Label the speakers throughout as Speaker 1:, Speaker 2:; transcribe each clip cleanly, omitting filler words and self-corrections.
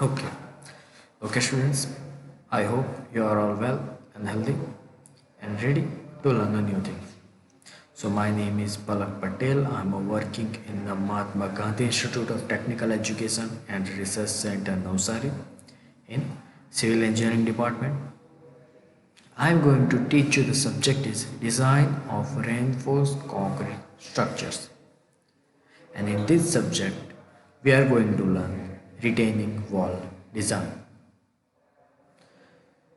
Speaker 1: Okay, okay, students. I hope you are all well and healthy and ready to learn a new thing. So, my name is Palak Patel. I'm working in the Mahatma Gandhi Institute of Technical Education and Research Center, Navsari, in Civil Engineering Department. I'm going to teach you the subject is design of reinforced concrete structures. And in this subject, we are going to learn retaining wall design.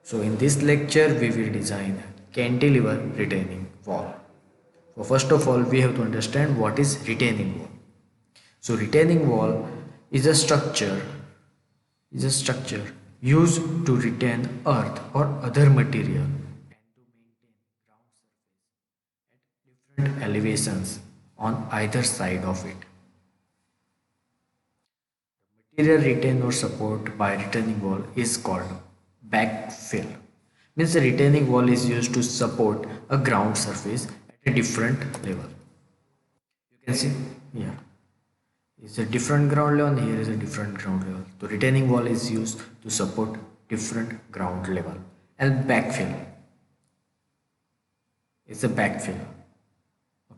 Speaker 1: So in this lecture, we will design cantilever retaining wall. So first of all, we have to understand what is retaining wall. So retaining wall is a structure used to retain earth or other material and to maintain ground surface at different elevations on either side of it. Material retained or support by retaining wall is called backfill. Means the retaining wall is used to support a ground surface at a different level. You can see, yeah, it's a different ground level. Here is a different ground level. The retaining wall is used to support different ground level. And backfill is a backfill.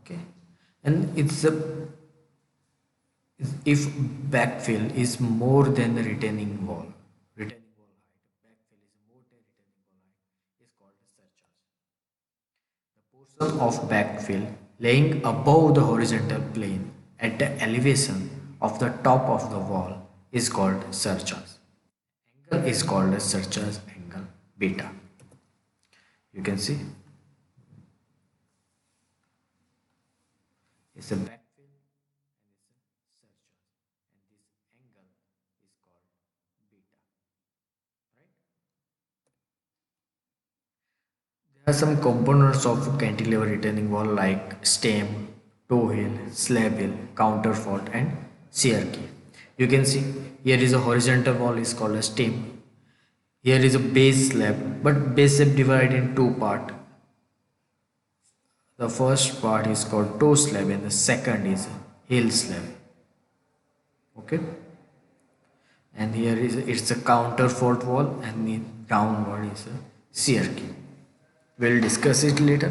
Speaker 1: Okay, and it's a if backfill is more than the retaining wall height, backfill is more than retaining wall height is called a surcharge. The portion of backfill laying above the horizontal plane at the elevation of the top of the wall is called surcharge. Angle is called as surcharge angle beta. You can see it's a backfill and it's a surcharge, and this angle is called beta, right? There are some components of cantilever retaining wall like stem, toe hill, slab hill, counterfort, and shear key. You can see here is a horizontal wall is called a stem. Here is a base slab, but base slab divided in two parts. The first part is called toe slab and the second is hill slab. Okay, and here is it's a counterfort wall and the downward is a shear key. We'll discuss it later.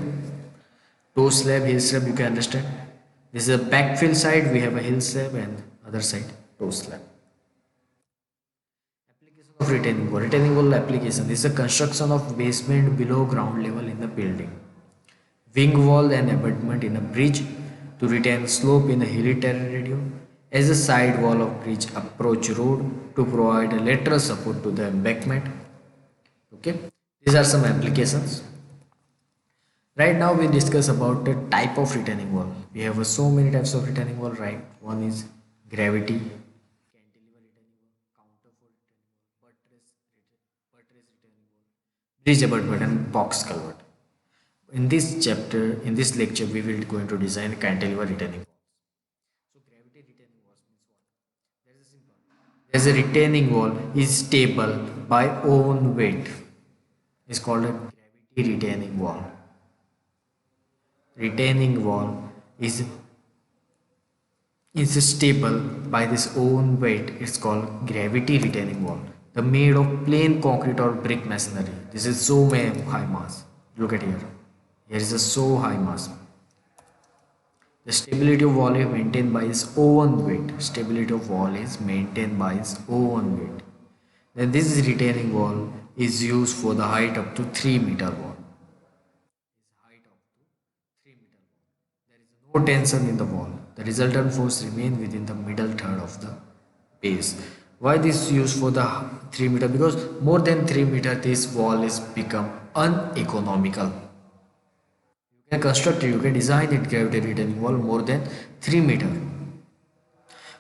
Speaker 1: Toe slab, hill slab, you can understand. This is a backfill side, we have a hill slab, and other side toe slab. Application of retaining wall. Retaining wall application. This is a construction of basement below ground level in the building. Wing wall and abutment in a bridge to retain slope in a hilly terrain as a side wall of bridge approach road to provide a lateral support to the embankment. Okay, these are some applications. Right now we discuss about the type of retaining wall. We have so many types of retaining wall, right? One is gravity, cantilever retaining wall, counterfort retaining wall, buttress retaining wall, bridge abutment, and box culvert. In this chapter, in this lecture, we will going to design cantilever retaining wall. So gravity retaining walls means what? There is a simple. There's a retaining wall is stable by own weight. It's called a gravity retaining wall. Retaining wall is stable by this own weight. It's called gravity retaining wall. The made of plain concrete or brick masonry. This is so high mass. Look at here. Here is a so high mass. The stability of wall is maintained by its own weight. Stability of wall is maintained by its own weight. Then this retaining wall is used for the height up to 3-meter wall. There is no tension in the wall. The resultant force remains within the middle third of the base. Why this is used for the 3-meter? Because more than 3 meter this wall is become uneconomical. You can construct it, you can design it gravity retaining wall more than 3 meter.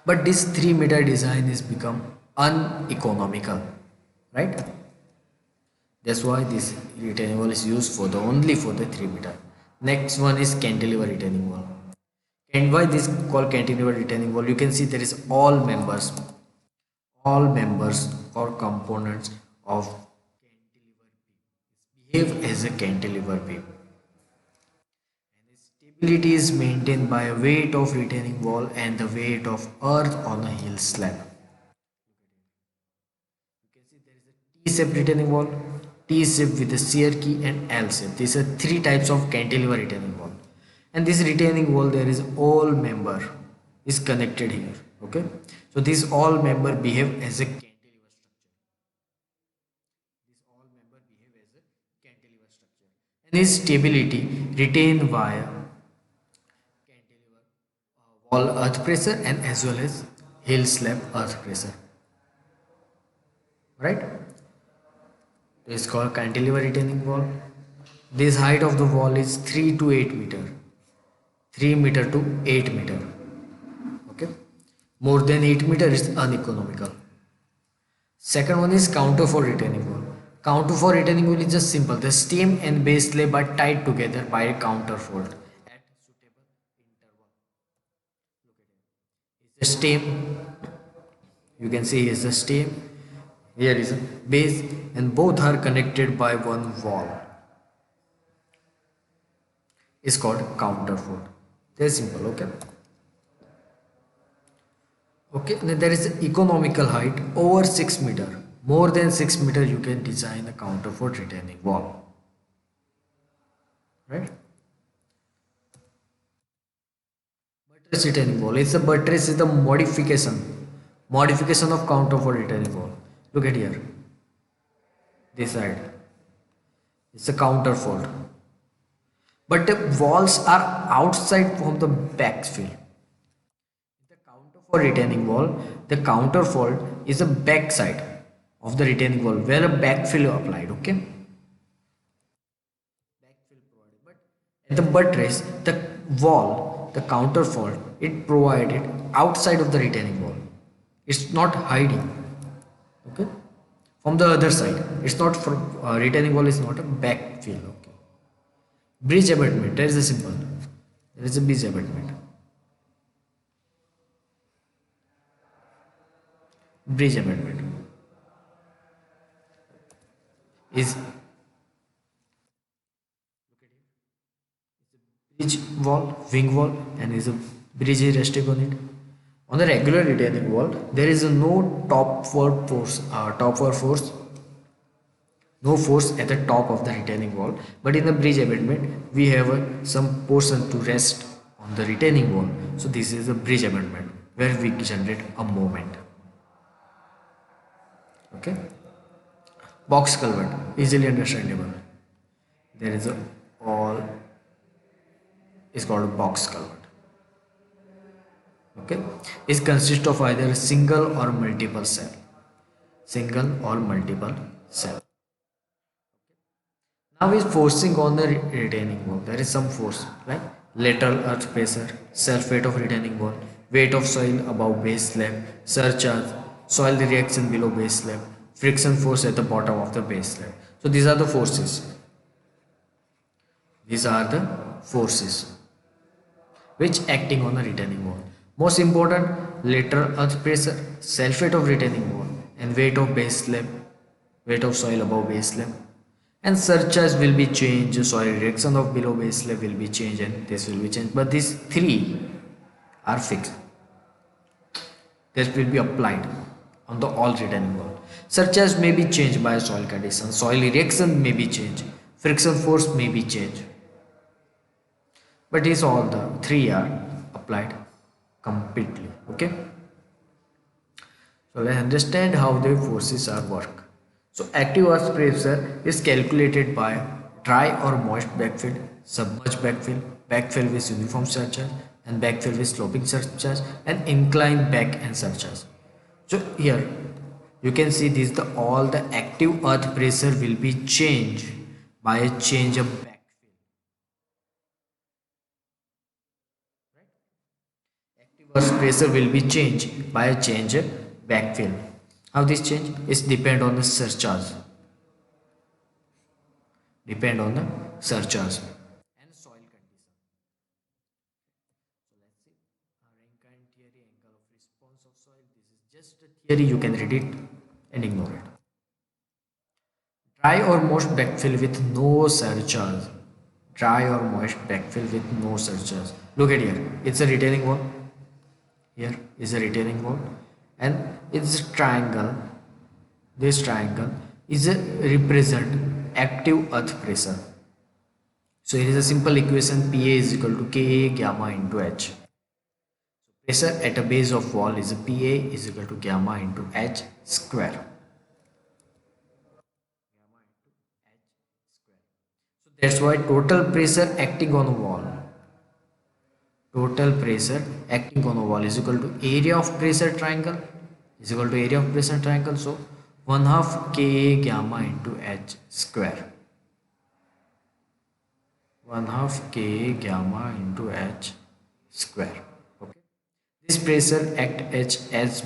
Speaker 1: But this 3-meter design is become uneconomical, right? That's why this retaining wall is used for the only for the 3 meter. Next one is cantilever retaining wall. And why this called cantilever retaining wall? You can see there is all members or components of cantilever beam behave as a cantilever beam. And its stability is maintained by a weight of retaining wall and the weight of earth on a hill slab. T-shaped retaining wall, T-shaped with a shear key, and L-shape. These are three types of cantilever retaining wall. And this retaining wall, there is all member is connected here. Okay, so this all member behave as a cantilever structure. This all member behave as a cantilever structure, and its stability retained via cantilever wall earth pressure and as well as hill slab earth pressure. Right? It's called cantilever retaining wall. This height of the wall is 3 to 8 meter. 3 meter to 8 meter. Okay. More than 8 meter is uneconomical. Second one is counterfort retaining wall. Counterfort retaining wall is just simple. The stem and base slab are tied together by a counterfort at suitable interval. Look at it. It's the stem. You can see here's the stem. Here is a base, and both are connected by one wall. It's called counterfort. Very simple. Okay. Okay. Then there is an economical height over 6 meter. More than 6 meter, you can design a counterfort retaining wall. Right. Buttress retaining wall. It's a buttress is the modification of counterfort retaining wall. Look at here. This side. It's a counterfort. But the walls are outside from the backfill. The counterfort retaining wall, the counterfort is the back side of the retaining wall where a backfill applied. Okay. Backfill provided. But at the buttress, the wall, the counterfort, it provided outside of the retaining wall. It's not hiding. Okay, from the other side, it's not from retaining wall is not a backfill. Okay, bridge abutment. There is a simple. There is a bridge abutment. Bridge abutment is bridge wall, wing wall, and is a bridge resting on it. On the regular retaining wall, there is no topward force, no force at the top of the retaining wall. But in the bridge abutment, we have some portion to rest on the retaining wall. So this is a bridge abutment where we generate a moment. Okay. Box culvert, easily understandable. There is a all is called a box culvert. Okay, it consists of either single or multiple cell. Single or multiple cell. Now is forcing on the retaining wall. There is some force like lateral earth pressure, self weight of retaining wall, weight of soil above base slab, surcharge, soil reaction below base slab, friction force at the bottom of the base slab. So these are the forces. These are the forces which acting on the retaining wall. Most important, lateral earth pressure, self weight of retaining wall, and weight of base slab, weight of soil above base slab. And surcharge will be changed, soil reaction of below base slab will be changed, and this will be changed. But these three are fixed. This will be applied on the all retaining wall. Surcharge may be changed by soil condition, soil reaction may be changed, friction force may be changed. But these all the three are applied completely. Okay, so let's understand how the forces are work. So active earth pressure is calculated by dry or moist backfill, submerged backfill, backfill with uniform surcharge, and backfill with sloping surcharge, and inclined back and surcharge. So here you can see this the all the active earth pressure will be changed by a change of backfill. Active pressure will be changed by a change of backfill. How this change is depend on the surcharge. Depend on the surcharge and soil condition. So let's see. Rankine theory, angle of response of soil. This is just a theory. You can read it and ignore it. Dry or moist backfill with no surcharge. Dry or moist backfill with no surcharge. Look at here. It's a retaining wall. Here is a retaining wall, and it's a triangle. This triangle is a represent active earth pressure. So here is a simple equation, Pa is equal to Ka gamma into H. Pressure at a base of wall is a Pa is equal to gamma into H square. So that's why total pressure acting on a wall. Total pressure acting on a wall is equal to area of pressure triangle is equal to area of pressure triangle. So 1 half Ka gamma into H square. 1 half Ka gamma into H square. Okay. This pressure act H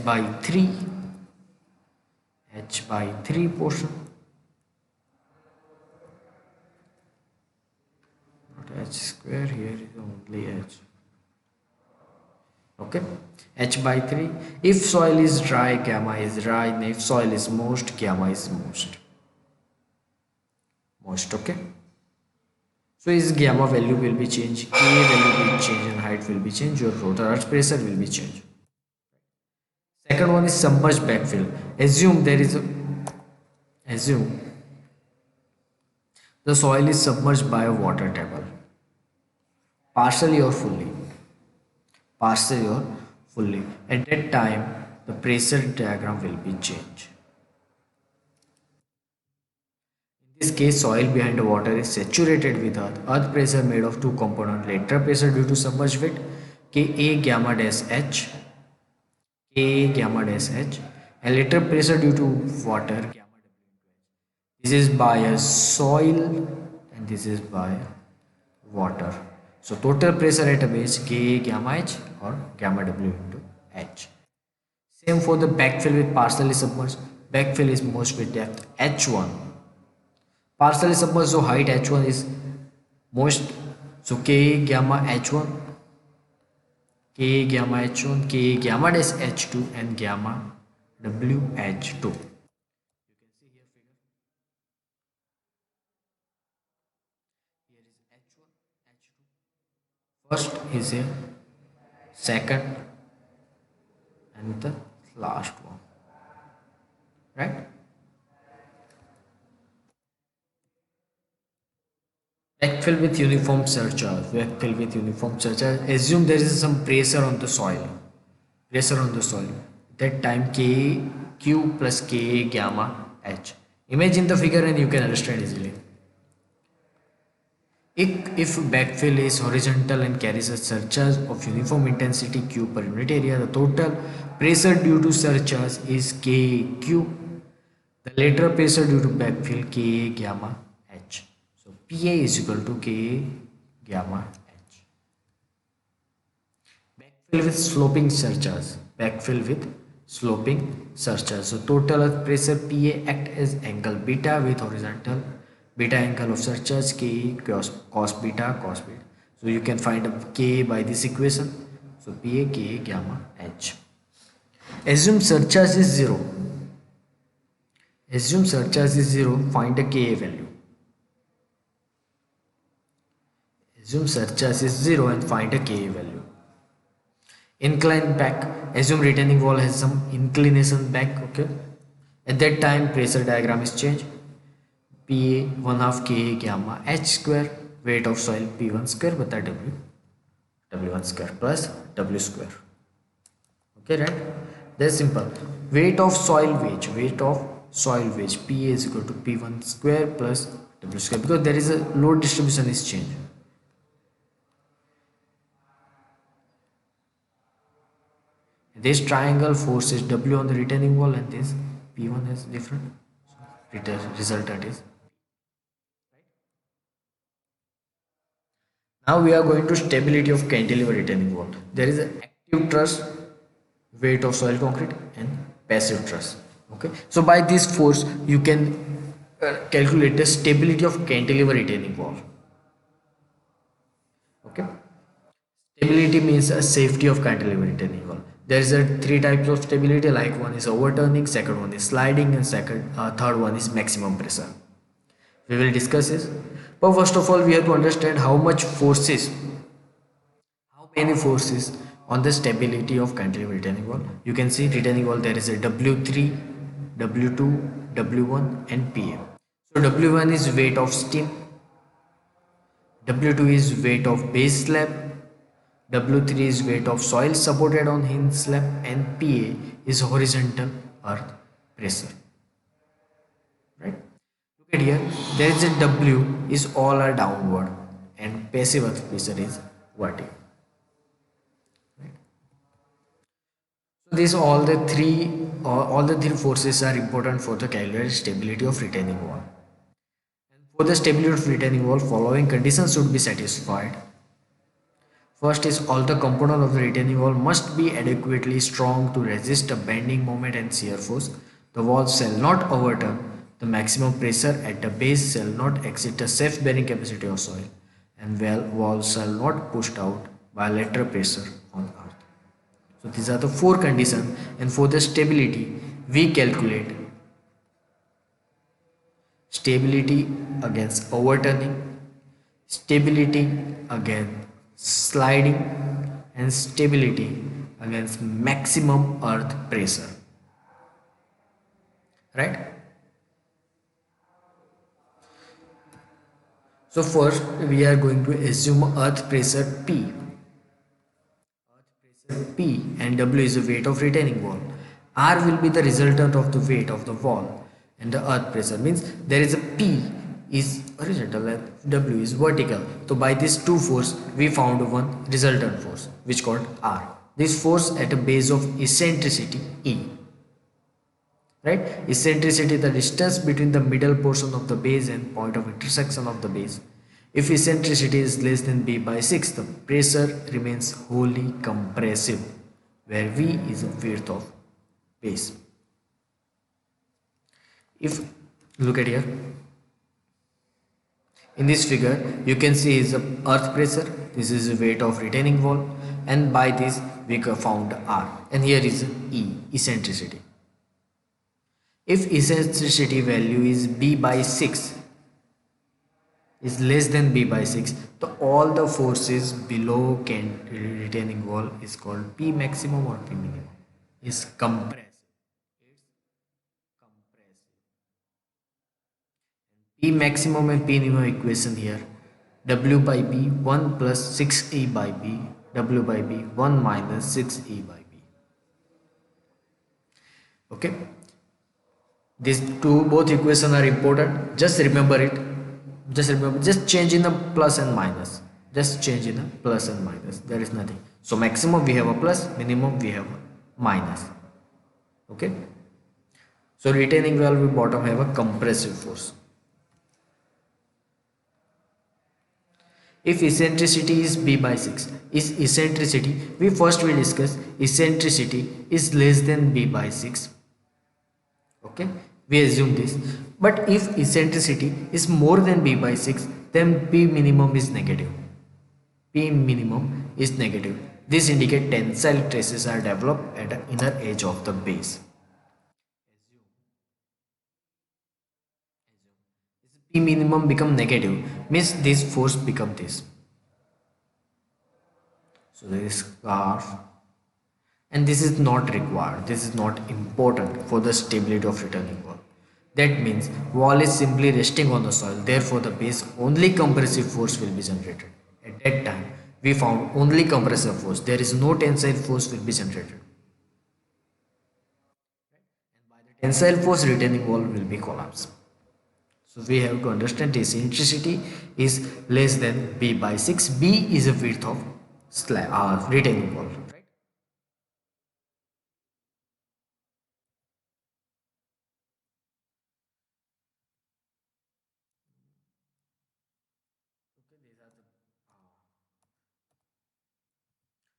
Speaker 1: by 3. H by 3 portion. Not H square, here is only H. Okay, H by 3. If soil is dry, gamma is dry, and if soil is moist, gamma is moist. Okay, so his gamma value will be changed, Ka value will change, and height will be changed, your rotor earth pressure will be changed. Second one is submerged backfill. Assume the soil is submerged by a water table, partially or fully. At that time, the pressure diagram will be changed. In this case, soil behind the water is saturated with earth. Earth pressure made of two components: lateral pressure due to submerged weight, Ka gamma dash H, and lateral pressure due to water, gamma W. This is by a soil and this is by water. So total pressure at a base, Ka gamma H or gamma W into H. Same for the backfill with partially submerged. Backfill is most with depth H1. Partially submerged, so height H1 is most. So Ka gamma H1, Ka gamma H1, Ka gamma dash H2, and gamma WH2. First is a second and the last one, right? Backfill with uniform surcharge. Backfill with uniform surcharge. Assume there is some pressure on the soil. That time K Q plus K gamma H. Imagine the figure and you can understand easily. If backfill is horizontal and carries a surcharge of uniform intensity Q per unit area, the total pressure due to surcharge is KQ. The lateral pressure due to backfill K gamma H. So PA is equal to K gamma H. Backfill with sloping surcharge. So total earth pressure PA act as angle beta with horizontal beta angle of surcharge K cos beta. So you can find K by this equation. So PA K gamma H. Assume surcharge is 0. Find a Ka value. Assume surcharge is 0 and find a Ka value. Incline back. Assume retaining wall has some inclination back. Okay. At that time, pressure diagram is changed. PA 1 half Ka gamma H square, weight of soil P1 square bata W1 square plus W square. Okay, right? That's simple. Weight of soil wedge. PA is equal to P1 square plus W square, because there is a load distribution is changed. This triangle forces W on the retaining wall and this P1 is different. So resultant is. Now we are going to stability of cantilever retaining wall. There is an active truss, weight of soil concrete, and passive truss. Okay. So by this force you can calculate the stability of cantilever retaining wall. Okay. Stability means a safety of cantilever retaining wall. There is a 3 types of stability, like one is overturning, second one is sliding, and third one is maximum pressure. We will discuss this. But first of all, we have to understand how many forces on the stability of cantilever retaining wall. You can see retaining wall, there is a W3, W2, W1 and PA. So W1 is weight of steam, W2 is weight of base slab, W3 is weight of soil supported on hinge slab, and PA is horizontal earth pressure. Right? Look at here, there is a W is all are downward and passive earth pressure is vertical. Right? So these all the three forces are important for the calculated stability of retaining wall. For the stability of retaining wall, following conditions should be satisfied. First is all the components of the retaining wall must be adequately strong to resist a bending moment and shear force. The wall shall not overturn. The maximum pressure at the base shall not exceed the safe bearing capacity of soil, and wall shall not pushed out by lateral pressure on earth. So these are the four conditions, and for the stability we calculate stability against overturning, stability against sliding, and stability against maximum earth pressure. Right? So first we are going to assume earth pressure P. P and W is the weight of retaining wall. R will be the resultant of the weight of the wall, and the earth pressure means there is a P is horizontal and W is vertical. So by these two force we found one resultant force which called R. This force at a base of eccentricity E. Right? Eccentricity, the distance between the middle portion of the base and point of intersection of the base. If eccentricity is less than B by 6, the pressure remains wholly compressive, where V is the width of base. If look at here, in this figure you can see is the earth pressure, this is the weight of retaining wall, and by this we found R, and here is E, eccentricity. If eccentricity value is B by 6 is less than B by 6, so all the forces below retaining wall is called P maximum or P minimum, is compressive. It's compressive. P maximum and P minimum equation here, W by B 1 plus 6E by B, W by B 1 minus 6E by B. Okay. These two both equations are important. Just remember it. Just change in the plus and minus. Just change in the plus and minus. There is nothing. So maximum we have a plus, minimum we have a minus. Okay. So retaining valve bottom have a compressive force. If eccentricity is B by 6, is eccentricity, we first will discuss eccentricity is less than B by 6. Okay, we assume this. But if eccentricity is more than B by 6, then P minimum is negative. P minimum is negative. This indicates tensile stresses are developed at the inner edge of the base. P minimum become negative means this force become this. So there is scarf, and this is not required. This is not important for the stability of returning wall. That means wall is simply resting on the soil. Therefore, the base only compressive force will be generated. At that time, we found only compressive force. There is no tensile force will be generated. And by the tensile force, retaining wall will be collapsed. So we have to understand eccentricity is less than B by 6. B is a width of retaining wall. Right? Okay, these are the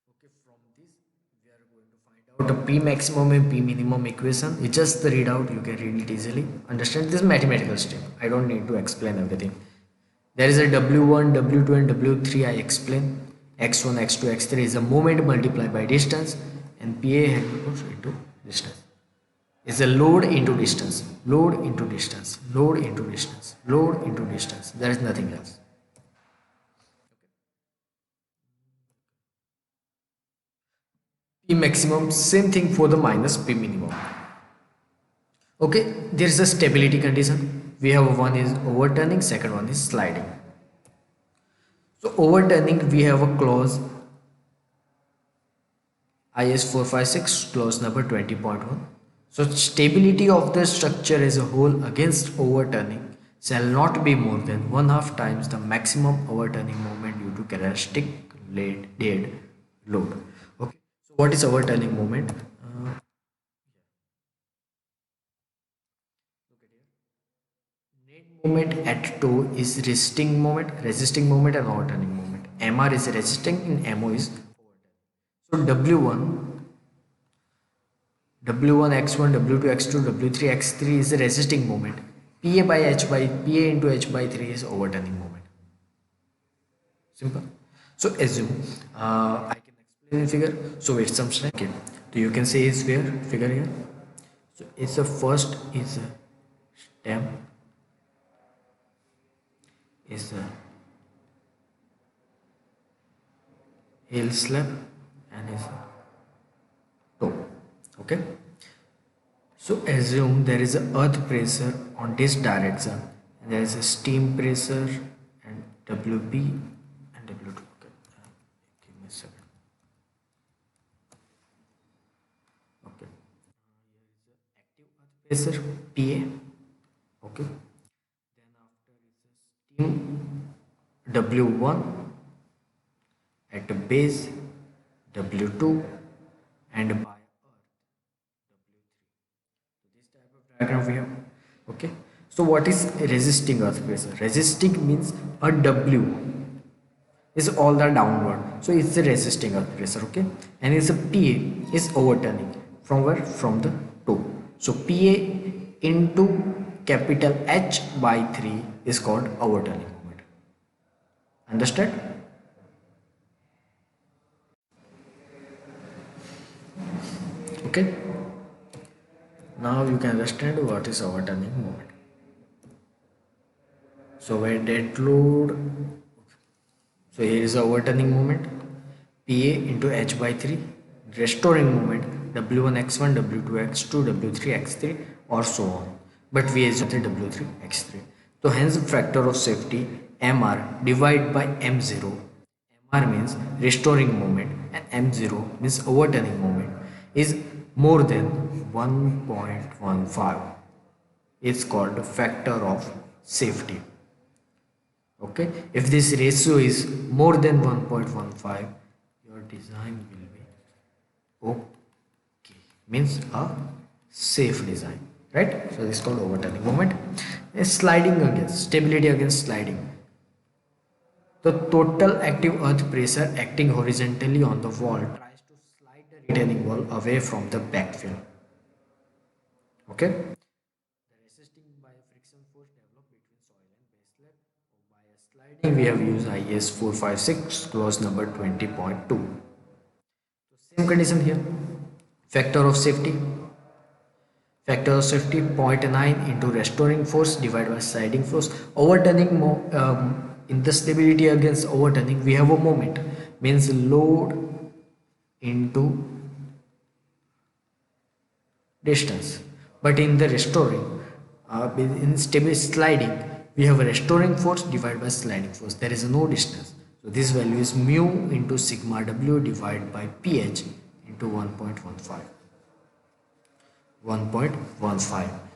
Speaker 1: okay. From this, we are going to find out the P maximum and P minimum equation. It's just the readout. You can read it easily. Understand this mathematical step. I don't need to explain everything. There is a W1, W2 and W3 I explain. X1, X2, X3 is a moment multiplied by distance, and PA goes into distance. Is a load into distance, load into distance, load into distance, load into distance. There is nothing else. P maximum, same thing for the minus P minimum. Okay, there is a stability condition. We have one is overturning, second one is sliding. So overturning, we have a clause IS 456 clause number 20.1. So stability of the structure as a whole against overturning shall not be more than 1/2 times the maximum overturning moment due to characteristic dead load. Okay. So what is overturning moment? Moment at toe is resisting moment and overturning moment. MR is resisting and MO is overturning. So W1 X1, W2 X2, W3 X3 is the resisting moment. PA into H by 3 is overturning moment. Simple. So assume I can explain in figure. So it's some strength. Okay. So you can say is where figure here. So it's the first is a stem is a heel slab and is a toe. Okay. So assume there is a earth pressure on this direction and there is a steam pressure and WB and W2. Okay. Give me a second. Okay. Pressure PA. Okay. Then after is a steam W1 at the base W2 and by diagram we have. Okay, so what is resisting earth pressure? Resisting means a W is all the downward, so it's the resisting earth pressure. Okay, and it's a PA is overturning from where? From the toe. So PA into capital H by 3 is called overturning moment. Understand? Okay, now you can understand what is overturning moment. So when dead load, so here is the overturning moment PA into H by 3, restoring moment W1 X1, W2 X2, W3 X3 or so on, but we assume the W3 X3. So hence factor of safety MR divided by M0. MR means restoring moment and M0 means overturning moment is more than 1.15. It's called the factor of safety. Okay, if this ratio is more than 1.15, your design will be okay, means a safe design, right? So this is called overturning moment. Sliding against stability against sliding, the total active earth pressure acting horizontally on the wall tries to slide the retaining wall away from the backfill. Okay, resisting by a friction force developed between soil and base slab. By a sliding, we have used IS 456 clause number 20.2. So same condition here. Factor of safety. Factor of safety 0.9 into restoring force divided by sliding force. Overturning in the stability against overturning, we have a moment means load into distance, but in the restoring in stable sliding we have a restoring force divided by sliding force. There is no distance, so this value is mu into sigma w divided by ph into 1.15.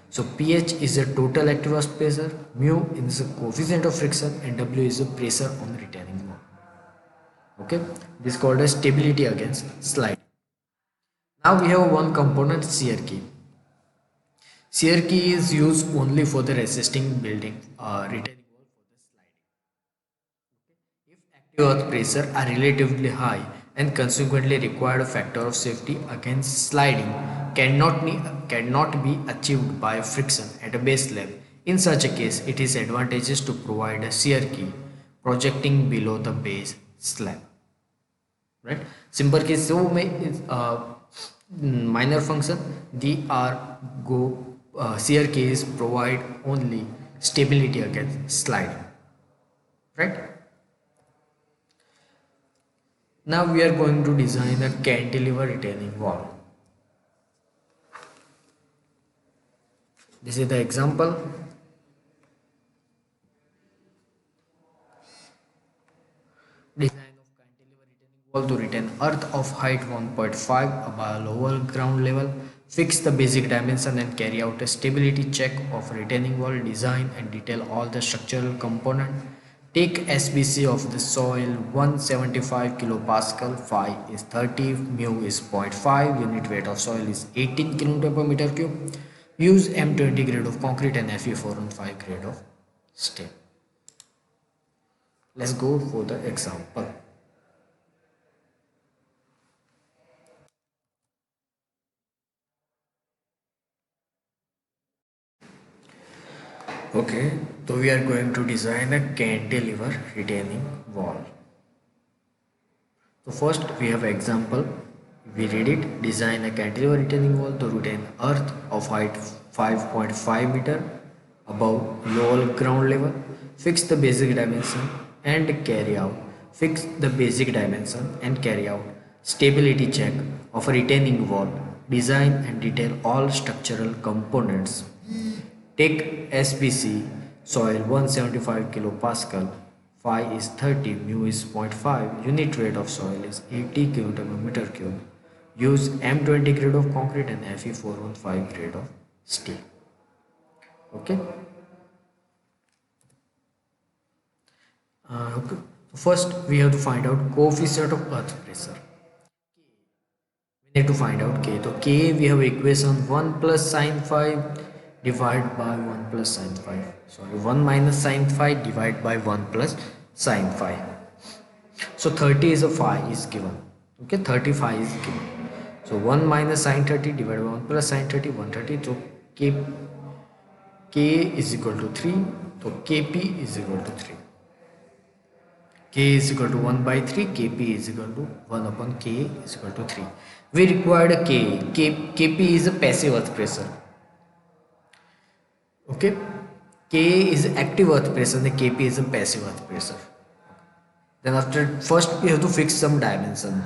Speaker 1: So ph is a total active earth pressure, mu is a coefficient of friction, and w is a pressure on the retaining wall. Okay, this is called as stability against slide. Now we have one component, shear key. Shear key is used only for the resisting building retaining wall for the sliding. If active earth pressure are relatively high and consequently required a factor of safety against sliding cannot be achieved by friction at a base level. In such a case, it is advantageous to provide a shear key projecting below the base slab. Right? Simple case, so minor function the are go shear case provide only stability against sliding, right? Now we are going to design a cantilever retaining wall. This is the example. Design of cantilever retaining wall to retain earth of height 1.5 above lower ground level. Fix the basic dimension and carry out a stability check of retaining wall. Design and detail all the structural component. Take SBC of the soil 175 kilopascal, phi is 30, mu is 0.5, unit weight of soil is 18 kg per meter cube. Use M20 grade of concrete and Fe415 grade of steel. Let's go for the example. Okay, so we are going to design a cantilever retaining wall. So first we have example. We read it. Design a cantilever retaining wall to retain earth of height 5.5 meter above lower ground level. Fix the basic dimension and carry out. Fix the basic dimension and carry out stability check of a retaining wall. Design and detail all structural components. Take SBC soil 175 kilopascal, phi is 30, mu is 0.5, unit weight of soil is 80 kg per meter cube. Use M20 grade of concrete and Fe415 grade of steel. Okay. Okay. First, we have to find out coefficient of earth pressure. We need to find out K. So K, we have equation 1 plus sine phi divided by 1 plus sine phi. Sorry, 1 minus sine phi divided by 1 plus sine phi. So 30 is a phi is given. Okay, 30 phi is given. So 1 minus sine 30 divided by 1 plus sine 30, 130. So K is equal to 3. So Kp is equal to 3. K is equal to 1 by 3. Kp is equal to 1 upon K is equal to 3. We required a Kp is a passive earth pressure. Okay. K is active earth pressure and Kp is a passive earth pressure. Then after first we have to fix some dimension.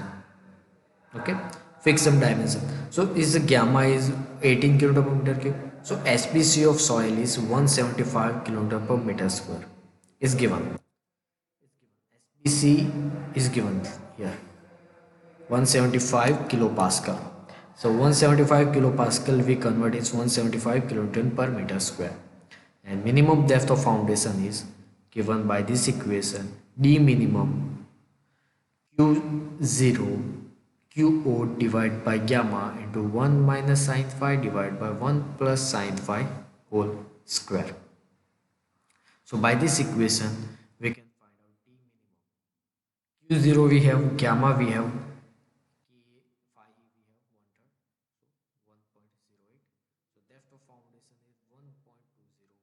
Speaker 1: Okay, fix some dimension. So is the gamma is 18 kg per meter cube. So SBC of soil is 175 kg per meter square is given. SBC is given here 175 kilopascal. So 175 kilopascal we convert is 175 kilonewton per meter square. And minimum depth of foundation is given by this equation. D minimum Q0 QO divided by gamma into 1 minus sine phi divided by 1 plus sine phi whole square. So by this equation we can find out D minimum. Q0 we have, gamma we have, K phi we have 1/3, so 1.08. So depth of foundation is 1.20 meter.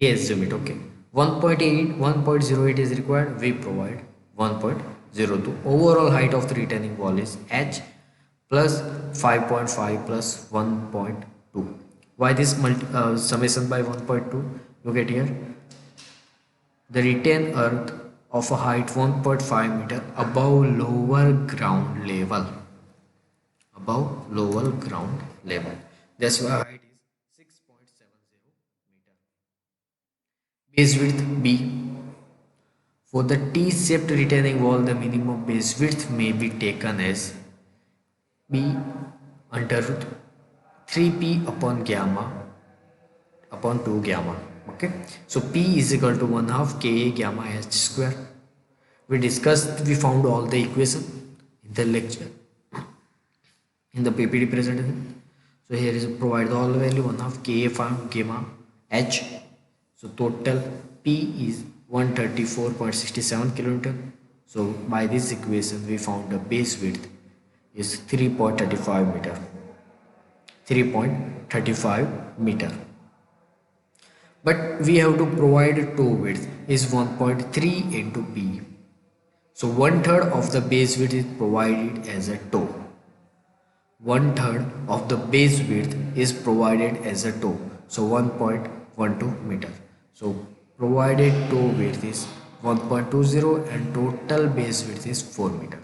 Speaker 1: We assume it, okay. 1.08 is required, we provide 1.02. Overall height of the retaining wall is h plus 5.5 plus 1.2. Why this summation by 1.2? You get here the retained earth of a height 1.5 meter above lower ground level. That's why height is 6.70 meter. Base width B. For the T-shaped retaining wall, the minimum base width may be taken as B under root 3P upon gamma upon 2 gamma. Okay, so P is equal to 1/2 Ka gamma H square. We discussed, we found all the equation in the lecture, in the PPT presentation. So here is provide all the value 1/2 Ka gamma H. So total P is 134.67 kilonewton. So by this equation we found the base width is 3.35 meter. 3.35 meter. But we have to provide toe width is 1.3 into B. So 1/3 of the base width is provided as a toe. 1/3 of the base width is provided as a toe. So 1.12 meter. So provided toe width is 1.20 and total base width is 4 meter.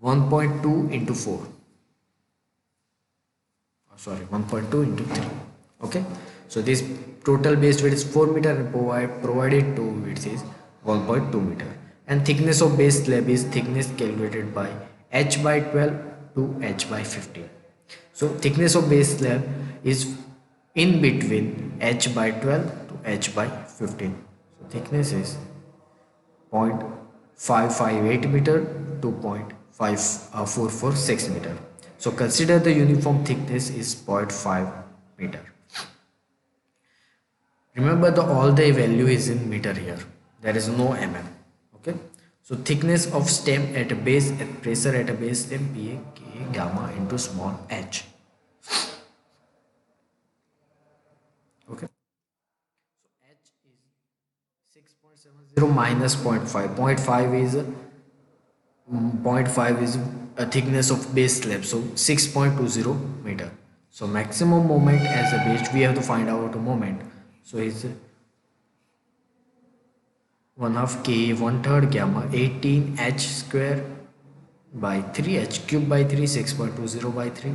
Speaker 1: 1.2 into 4 sorry, 1.2 into 3. Okay, so this total base width is 4 meter and provided to width is 1.2 meter, and thickness of base slab is thickness calculated by h by 12 to h by 15. So thickness of base slab is in between h by 12 to h by 15. So thickness is 0.558 meter to 0.5446 meter. So consider the uniform thickness is 0.5 meter. Remember the all the value is in meter here. There is no mm. Okay. So thickness of stem at a base at pressure at a base stem PA K gamma into small h. Okay. So h is 6.70 minus zero point 0.5. 0.5 is zero point 0.5 is a thickness of base slab, so 6.20 meter. So maximum moment as a base, we have to find out a moment. So is 1 half k 1/3 gamma 18 h square by 3 h cube by 3 6.20 by 3,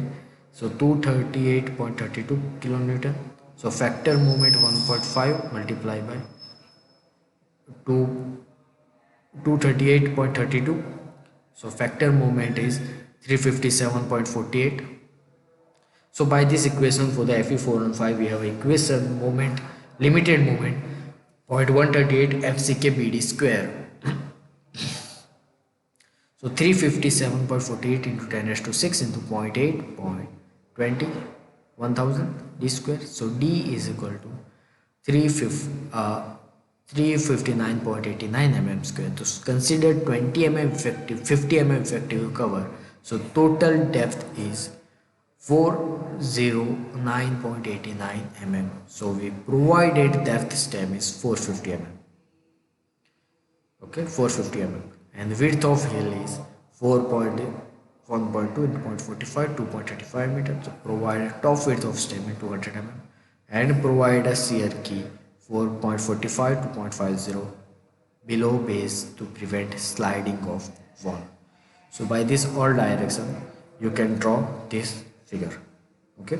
Speaker 1: so 238.32 kilonewton. So factor moment 1.5 multiplied by 2 238.32. So factor moment is 357.48. So by this equation for the Fe415 we have equation moment, limited moment 0.138 FCK BD square. So 357.48 into 10 raised to 6 into 0.8.20 1000 d square. So d is equal to 359.89 mm square. So consider 20 mm effective, 50 mm effective cover. So total depth is 409.89 mm. So we provided depth stem is 450 mm. Okay, 450 mm, and width of hill is 4.1.2 into 0.45 2.35 meter. So provide top width of stem is 200 mm and provide a shear key 4.45 to 0.50 below base to prevent sliding of wall. So by this all direction you can draw this figure. Okay.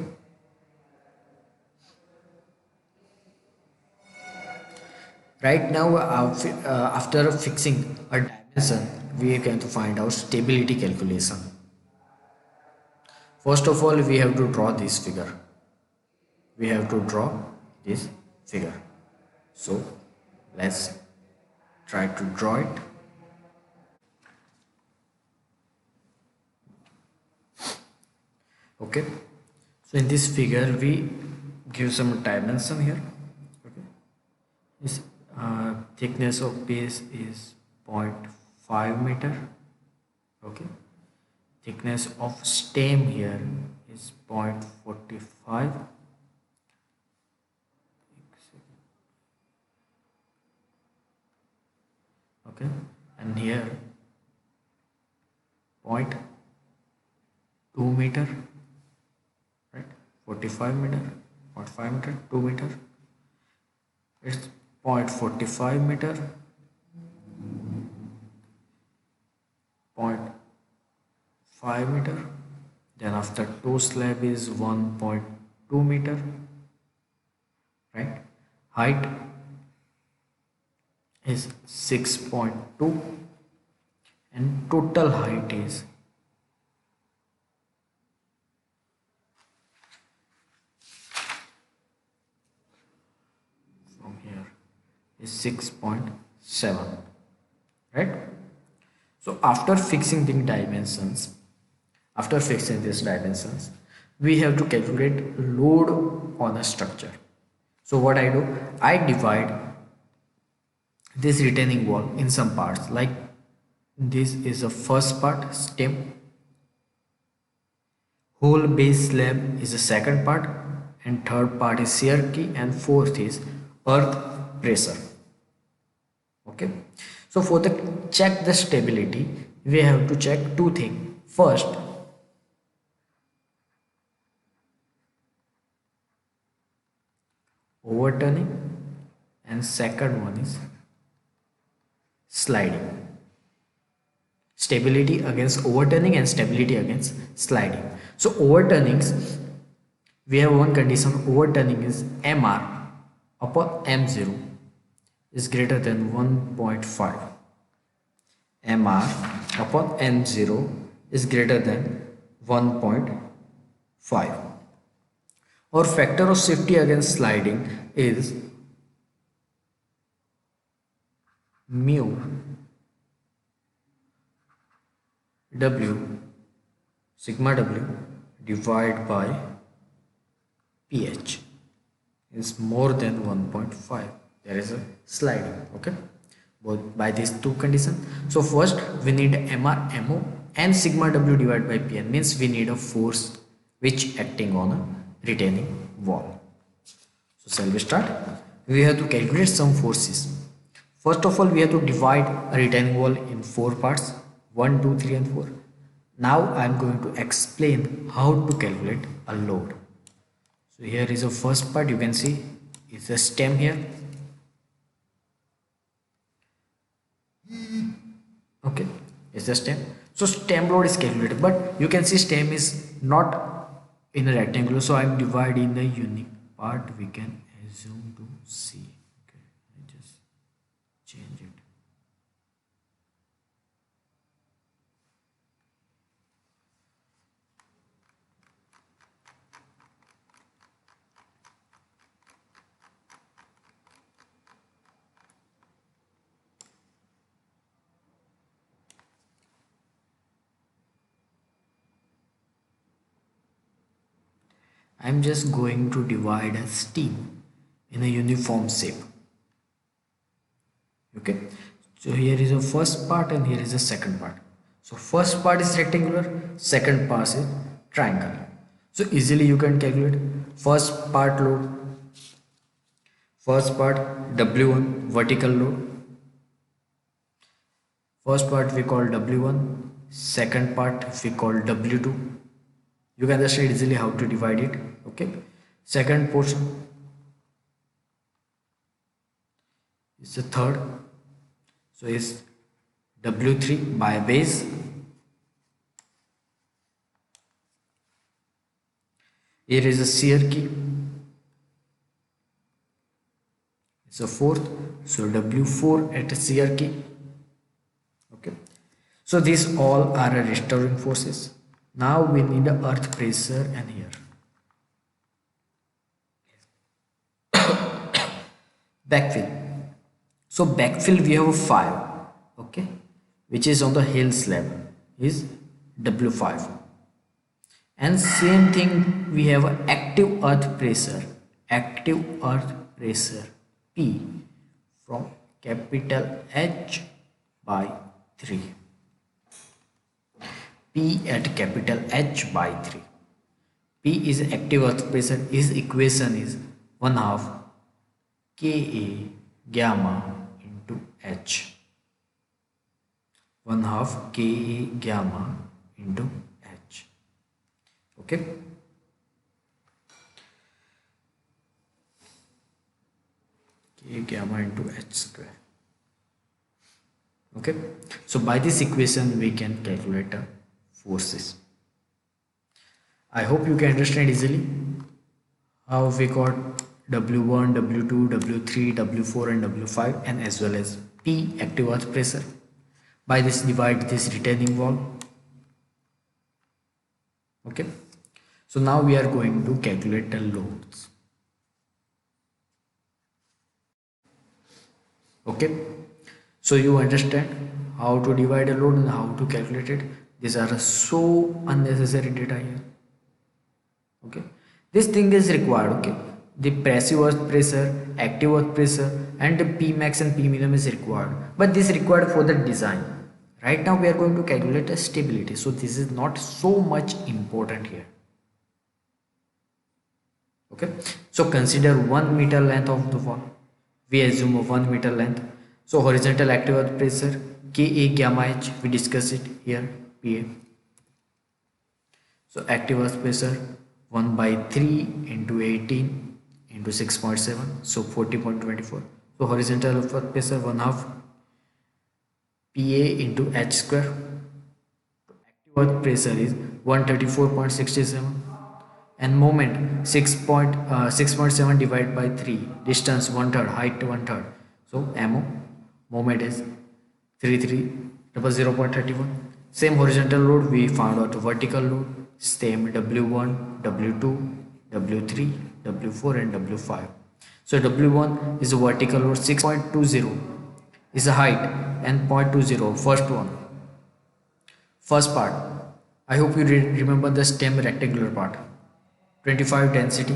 Speaker 1: Right now, after fixing a dimension, we are going to find out stability calculation. First of all, we have to draw this figure. We have to draw this figure. So let's try to draw it. Okay. So in this figure, we give some dimension here. Okay. This thickness of base is 0.5 meter. Okay, thickness of stem here is 0.45. Okay, and here 0.2 meter, right? 45 meter, 0.5 meter, 2 meter. It's 0.45 meter, 0.5 meter. Then after toe slab is 1.2 meter, right? Height is 6.2 and total height is from here is 6.7, right? So after fixing the dimensions, we have to calculate load on a structure. So what I do, I divide this retaining wall in some parts. Like this is the first part, stem, whole base slab is the second part, and third part is shear key, and fourth is earth pressure. Okay, so for the check the stability, we have to check two things. First, overturning, and second one is sliding. Stability against overturning and stability against sliding. So overturnings, we have one condition, overturning is mr upon m0 is greater than 1.5. mr upon m0 is greater than 1.5. Our factor of safety against sliding is mu w sigma w divided by ph is more than 1.5. There is a sliding. Okay, both by these two conditions. So first we need mr mo and sigma w divided by pn, means we need a force which acting on a retaining wall. So shall we start? We have to calculate some forces. First of all, we have to divide a retaining wall in 4 parts, 1, 2, 3 and 4. Now I am going to explain how to calculate a load. So here is the first part, you can see it's a stem here. Okay, it's a stem. So stem load is calculated, but you can see stem is not in a rectangular, so I am dividing the unique part. We can assume to C. Okay, I just change it. I'm just going to divide a stem in a uniform shape. Okay, so here is the first part and here is the second part. So first part is rectangular, second part is triangle. So easily you can calculate first part load. First part W1 vertical load. First part we call W1, second part we call W2. You can understand easily how to divide it. Okay, second portion is the third, so is W3 by base. Here is a shear key, it's a fourth, so W4 at a shear key. Okay, so these all are restoring forces. Now we need a earth pressure and here backfill. So backfill we have a 5, okay, which is on the hill slab is W5, and same thing we have a active earth pressure P from capital H by 3. P at capital H by 3. P is active earth pressure. His equation is 1/2 Ka gamma into H. 1/2 Ka gamma into H. Okay. K gamma into H square. Okay. So by this equation we can calculate forces. I hope you can understand easily how we got W1, W2, W3, W4 and W5 and as well as P active earth pressure. By this divide this retaining wall. Okay. So now we are going to calculate the loads. Okay. So you understand how to divide a load and how to calculate it. These are so unnecessary data here. Okay, this thing is required. Okay, the passive earth pressure, active earth pressure and the P max and P minimum is required, but this is required for the design. Right now we are going to calculate the stability, so this is not so much important here. Okay, so consider 1 meter length of the wall. We assume a 1 meter length. So horizontal active earth pressure Ka gamma H, we discuss it here, Pa. So active earth pressure 1/3 into 18 into 6.7, so 40.24. So horizontal earth pressure 1/2 Pa into H square. Active earth pressure is 134.67 and moment 6.7 divided by 3, distance 1/3, height 1/3. So mo moment is 3300.31. Same horizontal load we found out vertical load, same w1, w2, w3, w4 and w5. So w1 is a vertical load, 6.20 is a height, and 0.20 first part. I hope you remember the stem rectangular part. 25 density,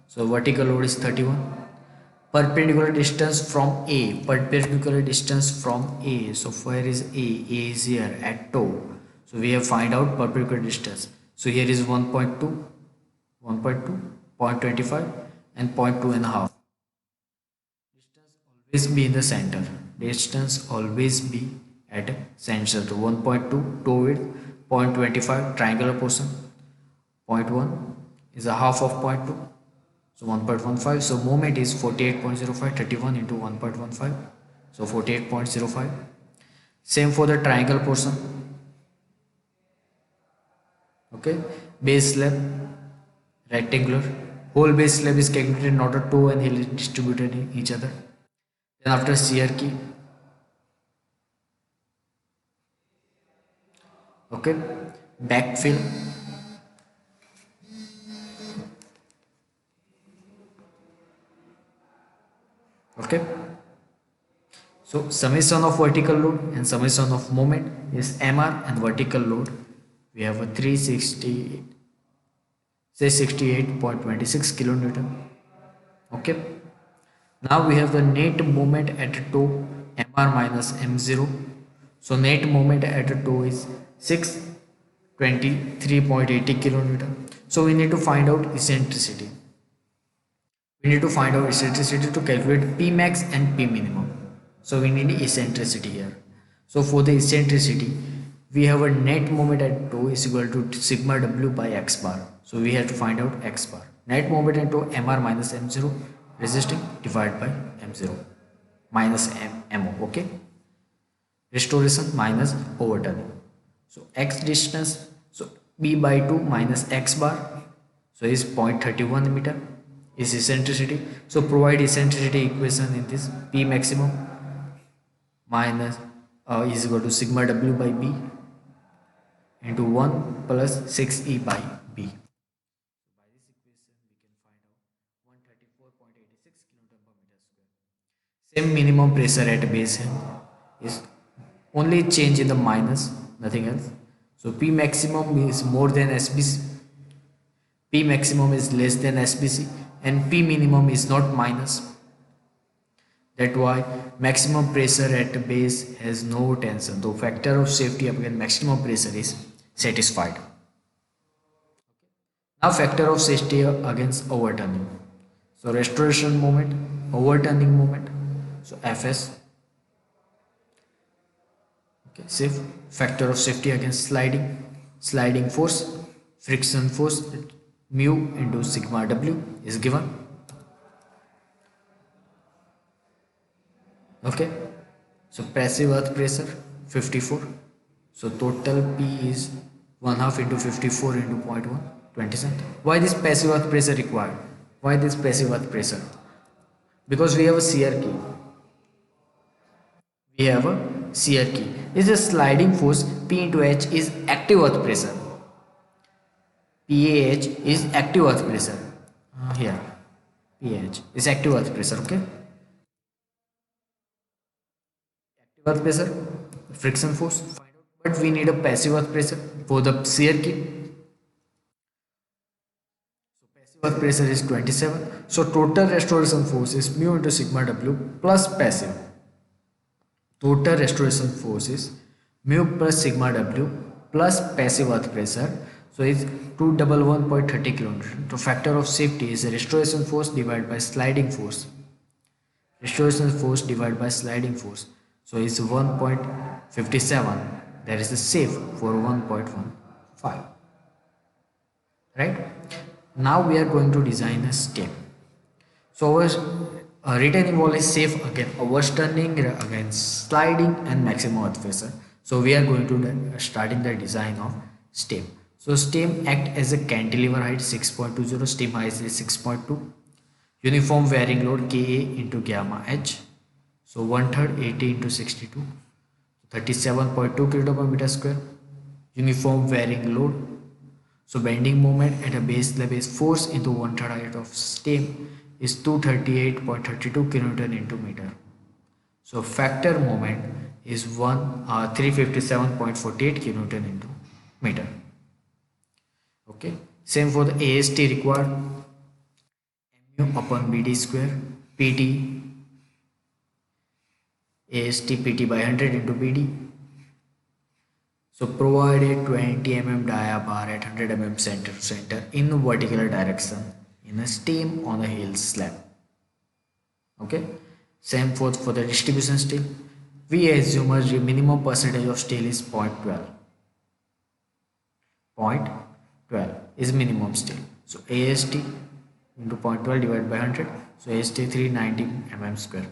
Speaker 1: so vertical load is 31. Perpendicular distance from A, so where is A is here at toe, so we have find out perpendicular distance. So here is 1.2, 0.25 and 0.2 and a half. Always be in the center, distance always be at center. So 1.2 toe width, 0.25 triangular portion, 0.1 is a half of 0.2, so 1.15. So moment is 48.05, 31 into 1.15, so 48.05. Same for the triangle portion. Okay, base slab rectangular, whole base slab is calculated, not a toe and heel distributed in each other. Then after shear key, okay, backfill, okay. So summation of vertical load and summation of moment is mr, and vertical load we have a 360, say 68.26 kilonewton. Okay, now we have the net moment at toe, mr minus m0. So net moment at toe is 623.80 kilonewton. So we need to find out eccentricity. We need to find out eccentricity to calculate P max and P minimum. So we need eccentricity here. So for the eccentricity, we have a net moment at toe is equal to sigma w by x bar. So we have to find out x bar. Net moment at toe mr minus m0 resisting divided by m0 minus mo. Okay. Restoration minus overturning. So x distance, so b by 2 minus x bar, so is 0.31 meter is eccentricity. So provide eccentricity equation in this. P maximum minus is equal to sigma w by b into 1 plus 6e by b. By this equation we can find out 134.86 kN per meter square. Same minimum pressure at base end is only change in the minus, nothing else. So P maximum is more than SBC, P maximum is less than SBC, and P minimum is not minus. That's why maximum pressure at base has no tension. The factor of safety against maximum pressure is satisfied. Now factor of safety against overturning. So restoration moment, overturning moment. So Fs. Okay, safe factor of safety against sliding force, friction force mu into sigma w is given. Okay, so passive earth pressure 54, so total P is 1/2 into 54 into 0.1, 20 cent. Why this passive earth pressure required? Why this passive earth pressure? Because we have a shear key. We have a shear key. This is a sliding force. P into H is active earth pressure. PAH is active earth pressure. Here, PAH is active earth pressure. Okay. Active earth pressure, friction force. But we need a passive earth pressure for the shear key. So passive earth pressure is 27. So total restoration force is mu into sigma w plus passive. Total restoration force is mu plus sigma w plus passive earth pressure. So it's 211.30 kN. So factor of safety is restoration force divided by sliding force. Restoration force divided by sliding force. So it's 1.57. That is the safe for 1.15. Right? Now we are going to design a step. So our retaining wall is safe against overturning, against sliding and maximum earth pressure. So we are going to starting the design of step. So stem act as a cantilever height 6.20, stem height is 6.2, uniform varying load Ka into gamma h, so 1/3 80 into 62, 37.2 kg per meter square. Uniform varying load, so bending moment at a base, the base force into 1/3 height of stem is 238.32 kN into meter. So factor moment is 357.48 kN into meter. Okay, same for the AST required, mu upon BD square, PT AST PT by 100 into BD. So provide a 20 mm dia bar at 100 mm center to center in vertical direction in a stem on a hill slab. Okay, same for the distribution steel. We assume a minimum percentage of steel is 0.12. 0.12 is minimum steel. So AST into 0.12 divided by 100. So AST 390 mm square.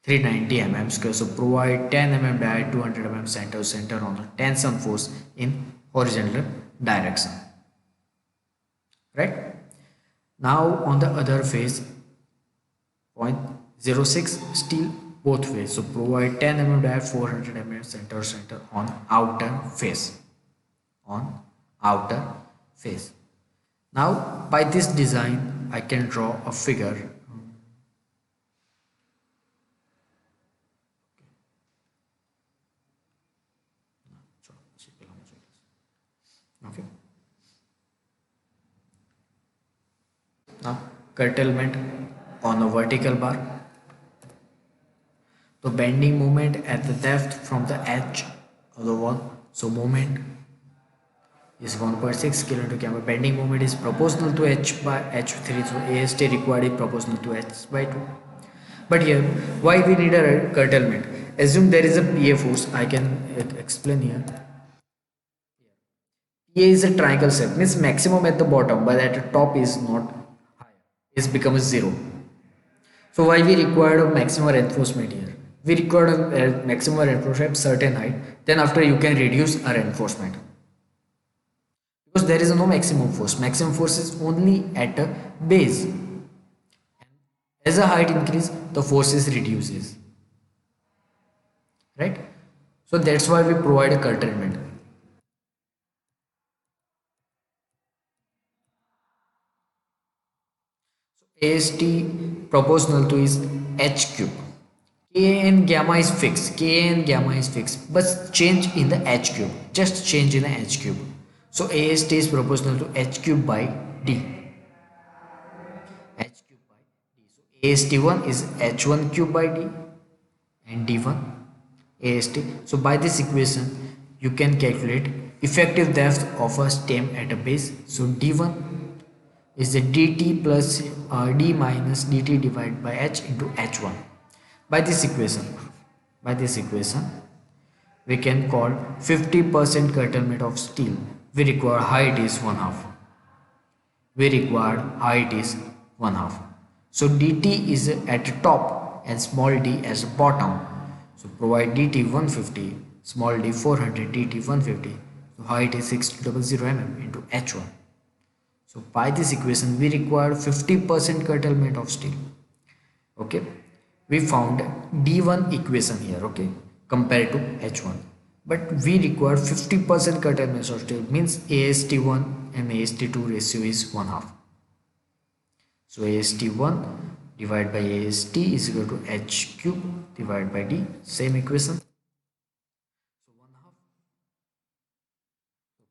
Speaker 1: 390 mm square. So provide 10 mm dia 200 mm center to center on a tension force in horizontal direction. Right? Now on the other face, 0.06 steel both ways. So provide 10 mm dia 400 mm center to center on outer face. On outer face. Now by this design I can draw a figure. Okay. Now curtailment on a vertical bar. So bending moment at the depth from the edge of the wall. So moment is 1.6 kN to gamma. Bending moment is proportional to h by h3. So AST required is proportional to h by 2. But here, why we need a curtailment? Assume there is a PA force. I can explain here. PA is a triangle shape, means maximum at the bottom, but at the top is not higher. It becomes 0. So why we required a maximum reinforcement here? We required a maximum reinforcement certain height. Then after you can reduce a reinforcement. Because there is no maximum force. Maximum force is only at a base. As the height increase, the forces reduces. Right? So that's why we provide a curtailment. AST proportional to is h cube. Ka and gamma is fixed. Ka and gamma is fixed. But change in the h cube. Just change in the h cube. So AST is proportional to h cube by d. H cube by d. So AST1 is h1 cube by d and d1 AST. So by this equation you can calculate effective depth of a stem at a base. So d1 is the dt plus d minus dt divided by h into h1. By this equation we can call 50% curtailment of steel. We require height is 1/2. So dt is at the top and small d as the bottom. So provide dt 150, small d 400, dt 150. So height is 6200 mm into h1. So by this equation we require 50% curtailment of steel. Okay, we found d1 equation here, okay, compared to h1, but we require 50% curtailment of steel, means AST1 and AST2 ratio is 1/2. So AST1 divided by AST is equal to h cube divided by d, same equation. So 1/2.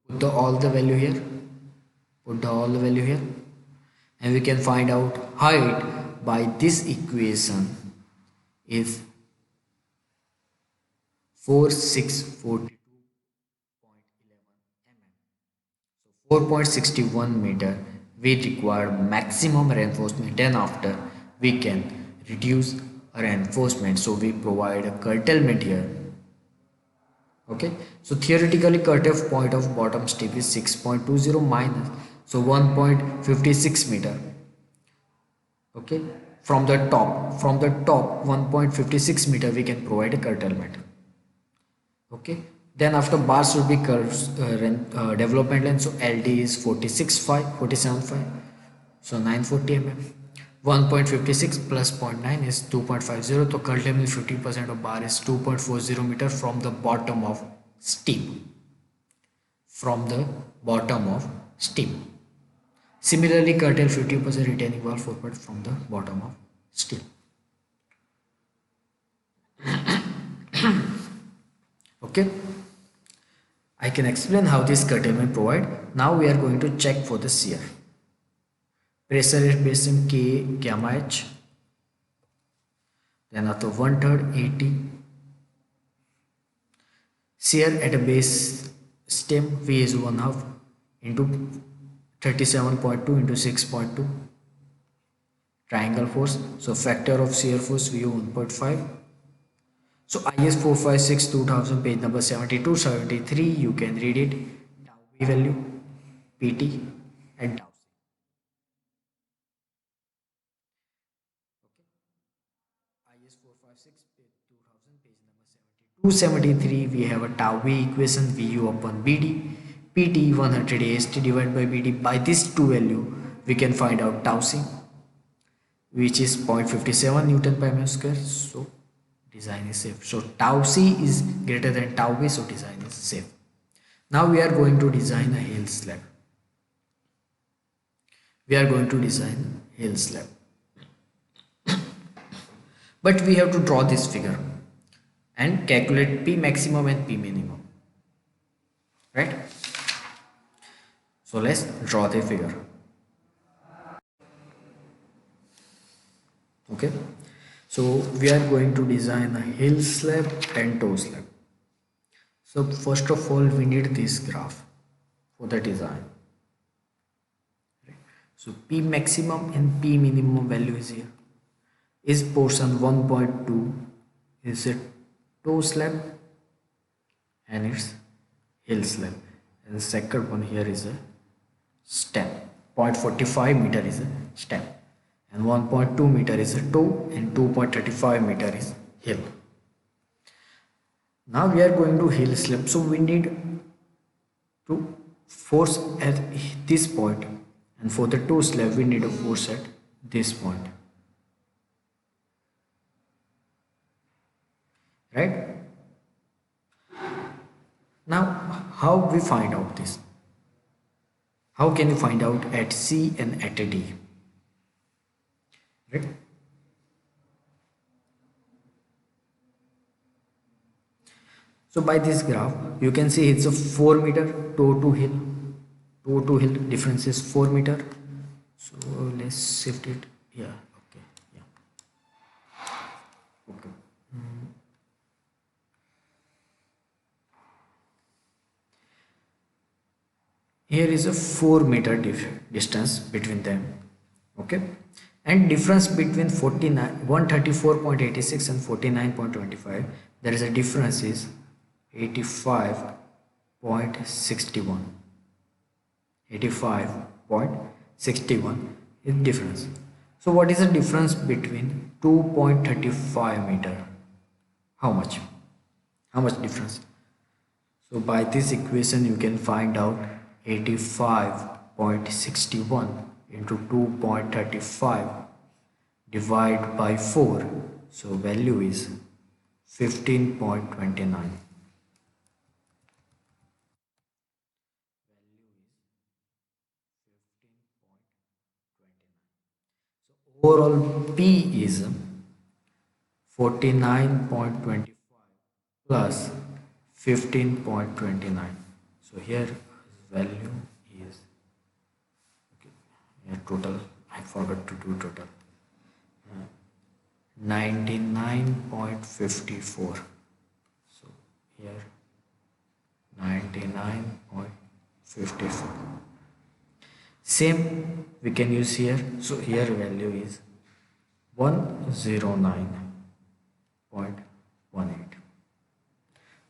Speaker 1: Put all the value here. And we can find out height by this equation is 4642.11 mm. So 4.61 meter we require maximum reinforcement, then after we can reduce reinforcement. So we provide a curtailment here. Okay, so theoretically cutoff point of bottom step is 6.20 minus, so 1.56 meter. Okay, from the top 1.56 meter we can provide a curtailment. Okay, Then after bars should be curves development length. So LD is 46.5, 47.5. So 940 mm. 1.56 plus 0.9 is 2.50. So currently 50% of bar is 2.40 meter from the bottom of steam. From the bottom of steam. Similarly, curtail 50% retaining wall 4 from the bottom of steam. Okay. I can explain how this curtailment provide. Now we are going to check for the shear. Pressure is based on K gamma H. Then after 1/3 80. Shear at a base stem V is 1/2 into 37.2 into 6.2. Triangle force. So factor of shear force V 1.5. So IS 456 2000 page number 72 73 you can read it. Tau V value, PT and tau C. Okay. IS 456 2000 page number 72 73 we have a tau V equation VU upon BD. PT 100 AST divided by BD. By this two value we can find out tau C, which is 0.57 Newton per meter square. So design is safe. So tau C is greater than tau V, so design is safe. Now we are going to design a hill slab. We are going to design hill slab. But we have to draw this figure and calculate P maximum and P minimum. Right? So let's draw the figure. Okay. So we are going to design a hill slab and toe slab. So first of all we need this graph for the design. So P maximum and P minimum value is here. Is portion 1.2 is a toe slab and it's hill slab, and the second one here is a stem. 0.45 meter is a stem and 1.2 meter is a toe and 2.35 meter is hill. Now we are going to hill slab, so we need to force at this point, and for the toe slab we need a force at this point. Right? Now how we find out this? How can you find out at C and at D? Right? So by this graph you can see it's a 4 meter toe to hill. Toe to hill difference is 4 meter. So let's shift it here. Okay. Yeah. Okay. Here is a 4 meter distance between them. Okay. And difference between 134.86 and 49.25, there is a difference is 85.61. 85.61 is difference. So what is the difference between 2.35 meter? How much? How much difference? So by this equation you can find out 85.61 into 2.35 divide by 4. So value is 15.29. Overall P is 49.25 plus 15.29. So here value is, okay, here total, I forgot to do total, 99.54. So here 99.54. Same we can use here. So here value is 109.18.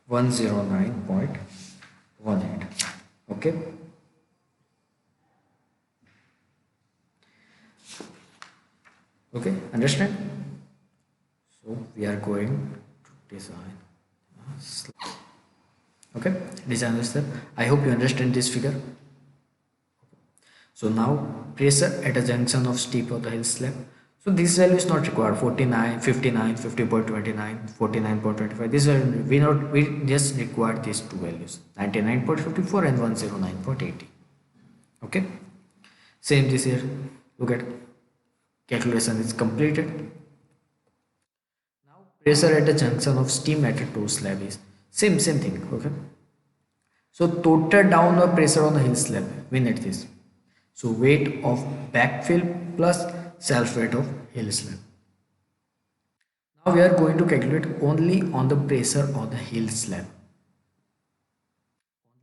Speaker 1: 109.18. Okay. Okay, understand? So we are going to design a slab. Okay, design step. I hope you understand this figure. So now pressure at a junction of steep of the hill slab. So this value is not required. 49, 59, 50.29, 49.25. This we just required these two values, 99.54 and 109.80. Okay. Same this here. Look at calculation is completed. Now pressure at the junction of steam at a toe slab is same thing. Okay. So total downward pressure on the hill slab, we need this. So weight of backfill plus self weight of hill slab. Now we are going to calculate only on the pressure on the hill slab.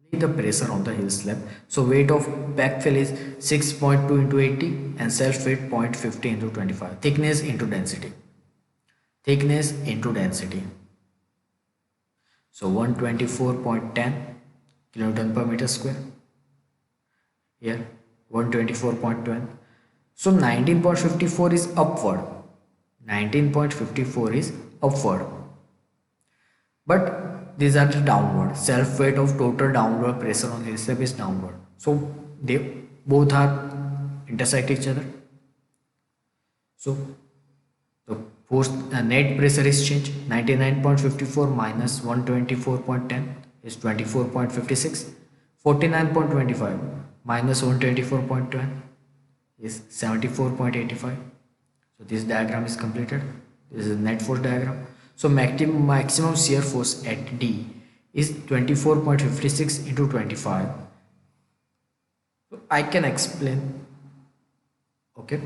Speaker 1: Only the pressure on the hill slab. So weight of backfill is 6.2 into 80 and self weight 0.50 into 25. Thickness into density. Thickness into density. So 124.10 kilonewton per meter square. Here 124.12. So 19.54 is upward. 19.54 is upward. But these are the downward. Self weight of total downward pressure on hill slab is downward. So they both are intersect each other. So the force net pressure is changed. 99.54 minus 124.10 is 24.56. 49.25 minus 124.12 is 74.85. So this diagram is completed. This is a net force diagram. So maximum shear force at D is 24.56 into 25. So I can explain. Okay.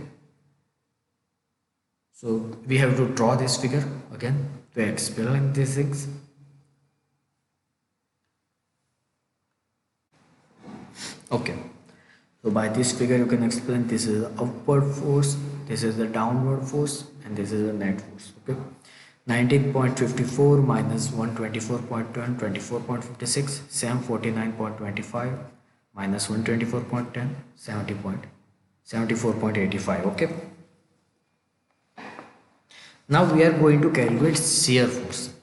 Speaker 1: So we have to draw this figure again to explain these things. Okay. So by this figure you can explain this is the upward force, this is the downward force, and this is the net force. Okay. 19.54 minus 124.10, 24.56, 749.25 minus 124.10, 74.85. Okay. Now we are going to calculate shear force.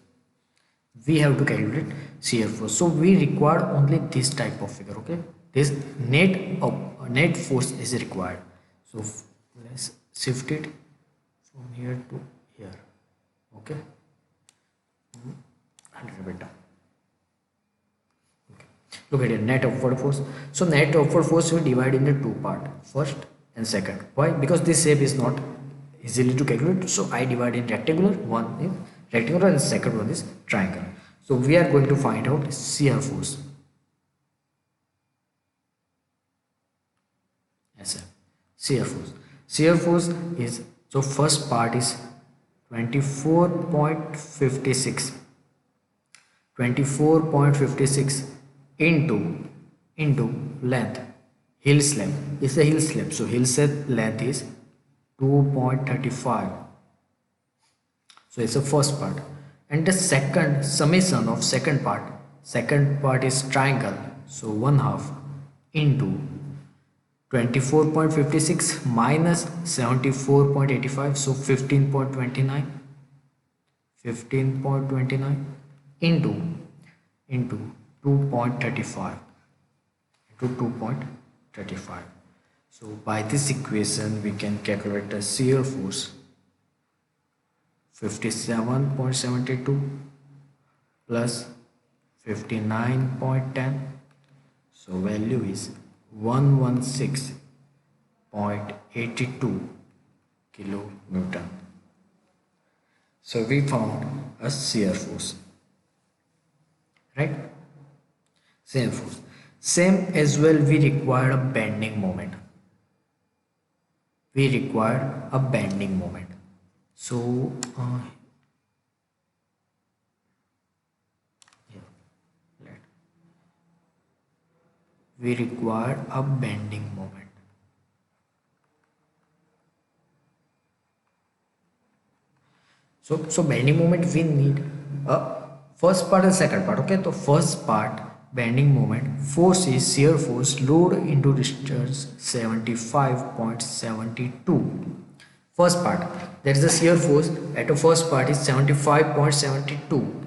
Speaker 1: We have to calculate shear force. So we require only this type of figure. Okay. This net force is required. So let's shift it from here to here. Okay, a little bit down. Okay. Look at it, net upward force. So net upward force we divide into two parts, first and second. Why? Because this shape is not easily to calculate. So I divide in rectangular. One is rectangular and second one is triangle. So we are going to find out shear force. Shear force. Shear force is, so first part is 24.56 into length. Hill slab is the hill slab. So hill slab length is 2.35. So it's the first part. And the second summation of second part is triangle. So 1/2 into 24.56 minus 74.85, so 15.29 into 2.35 into 2.35. So by this equation we can calculate the shear force. 57.72 plus 59.10, so value is 116.82 kilonewton. So we found a shear force, right? Same force. Same as well, we require a bending moment. We require a bending moment. So we require a bending moment. So bending moment we need a first part and second part. Okay, so first part bending moment, force is shear force, load into resistance 75.72. First part, that is the shear force at the first part is 75.72.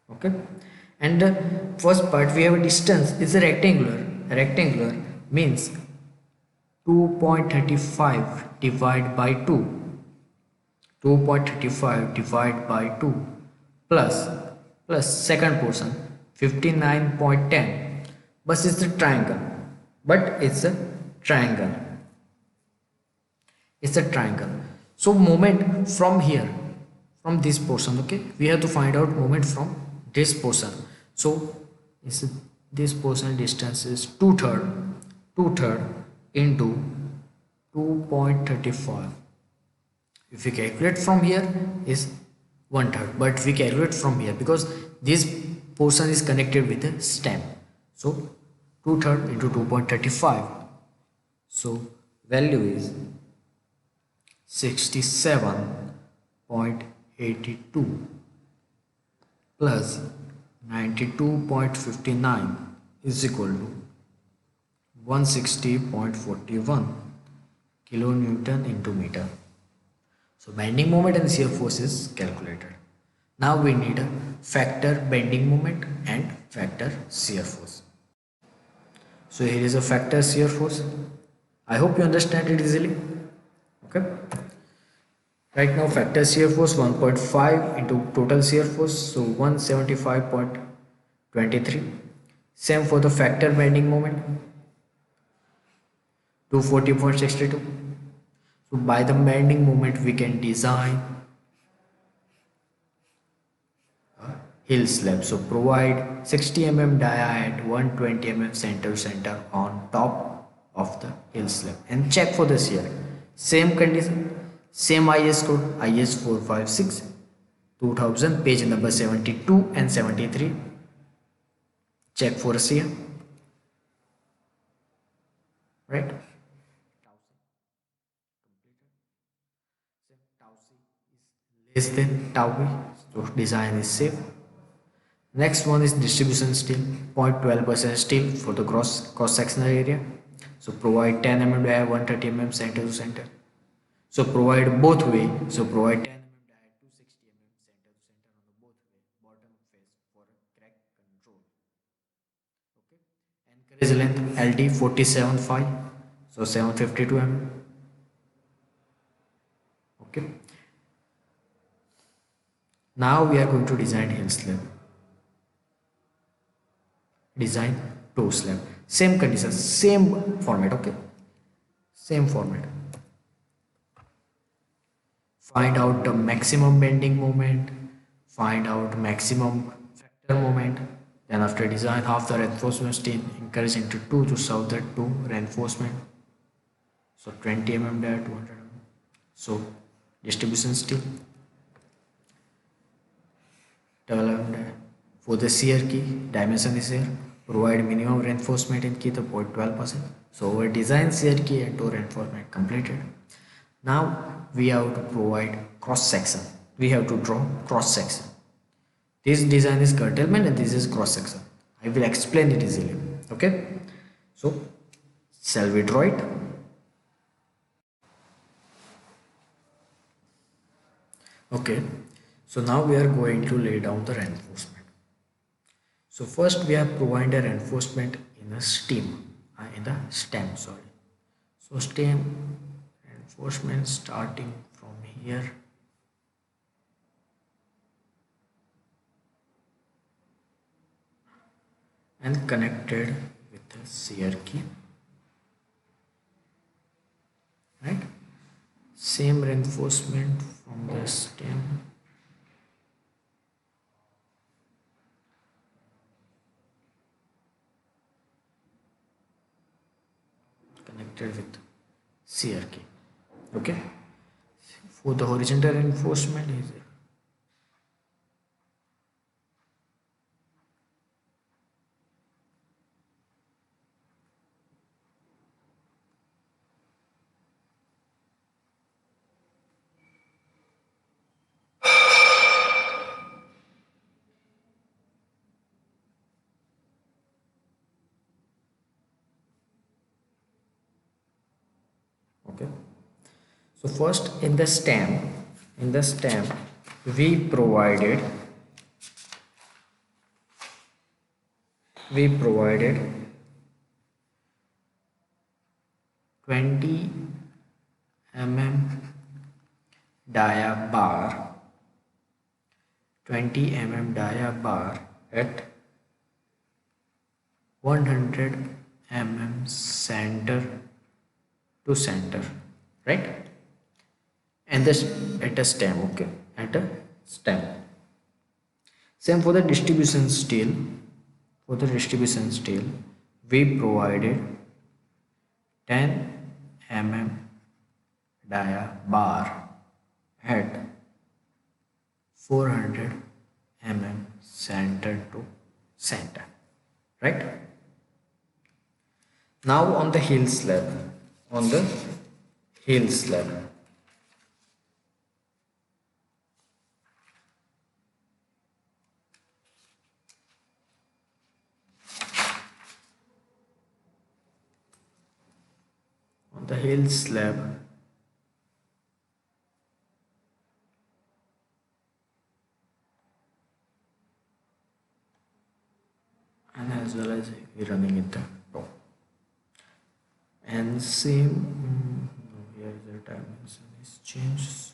Speaker 1: Okay, and the first part we have a distance is a rectangular means 2.35 divided by 2, 2.35 divided by 2 plus second portion 59.10, but it's a triangle, but it's a triangle, it's a triangle. So moment from here, from this portion, okay, we have to find out moment from this portion. So is this portion distance is 2/3 into 2.35. If we calculate from here is 1/3, but we calculate from here because this portion is connected with the stem. So 2/3 into 2.35, so value is 67.82 plus 92.59 is equal to 160.41 kilonewton into meter. So bending moment and shear force is calculated. Now we need a factor bending moment and factor shear force. So here is a factor shear force. I hope you understand it easily. Okay. Right now factor shear force 1.5 into total shear force, so 175.23. Same for the factor bending moment 240.62. So by the bending moment we can design a hill slab. So provide 60 mm dia at 120 mm center to center on top of the hill slab and check for the shear. Same condition, same IS code, IS 456 2000, page number 72 and 73. Check for a shear, right? Less than tau b, so design is safe. Next one is distribution steel, 0.12% steel for the cross sectional area. So provide 10 mm dia 130 mm center to center. So provide both way, so provide 10 mm dia 260 mm center to center on the both way bottom face for a crack control. Okay, encourage length LD 47.5, so 752 mm. Okay, now we are going to design hill slab, design toe slab. Same conditions, same format. Okay, same format. Find out the maximum bending moment, find out maximum factor moment. Then after design half the reinforcement steel, encourage into 2 to serve the 2 reinforcement. So 20 mm there, 200 mm. So distribution steel 12 mm there. For the shear key, dimension is here. Provide minimum reinforcement in key the 0.12%. So our design shear key and toe reinforcement completed. Now we have to provide cross section. We have to draw cross section. This design is curtailment and this is cross section. I will explain it easily. Okay. So shall we draw it? Okay. So now we are going to lay down the reinforcement. So first we have provided a reinforcement in a stem. Sorry. So stem reinforcement starting from here and connected with the shear key, right? Same reinforcement from the stem connected with shear key. Okay, for the horizontal reinforcement is okay. So first in the stem we provided we provided 20 mm dia bar, 20 dia bar at 100 center to center, right? And this at a stem, okay, at a stem. Same for the distribution steel. For the distribution steel, we provided 10 dia bar at 400 center to center, right? Now on the heel slab, on the heel slab, on the heel slab, and as well as we running in the top, and same here the dimension is changed.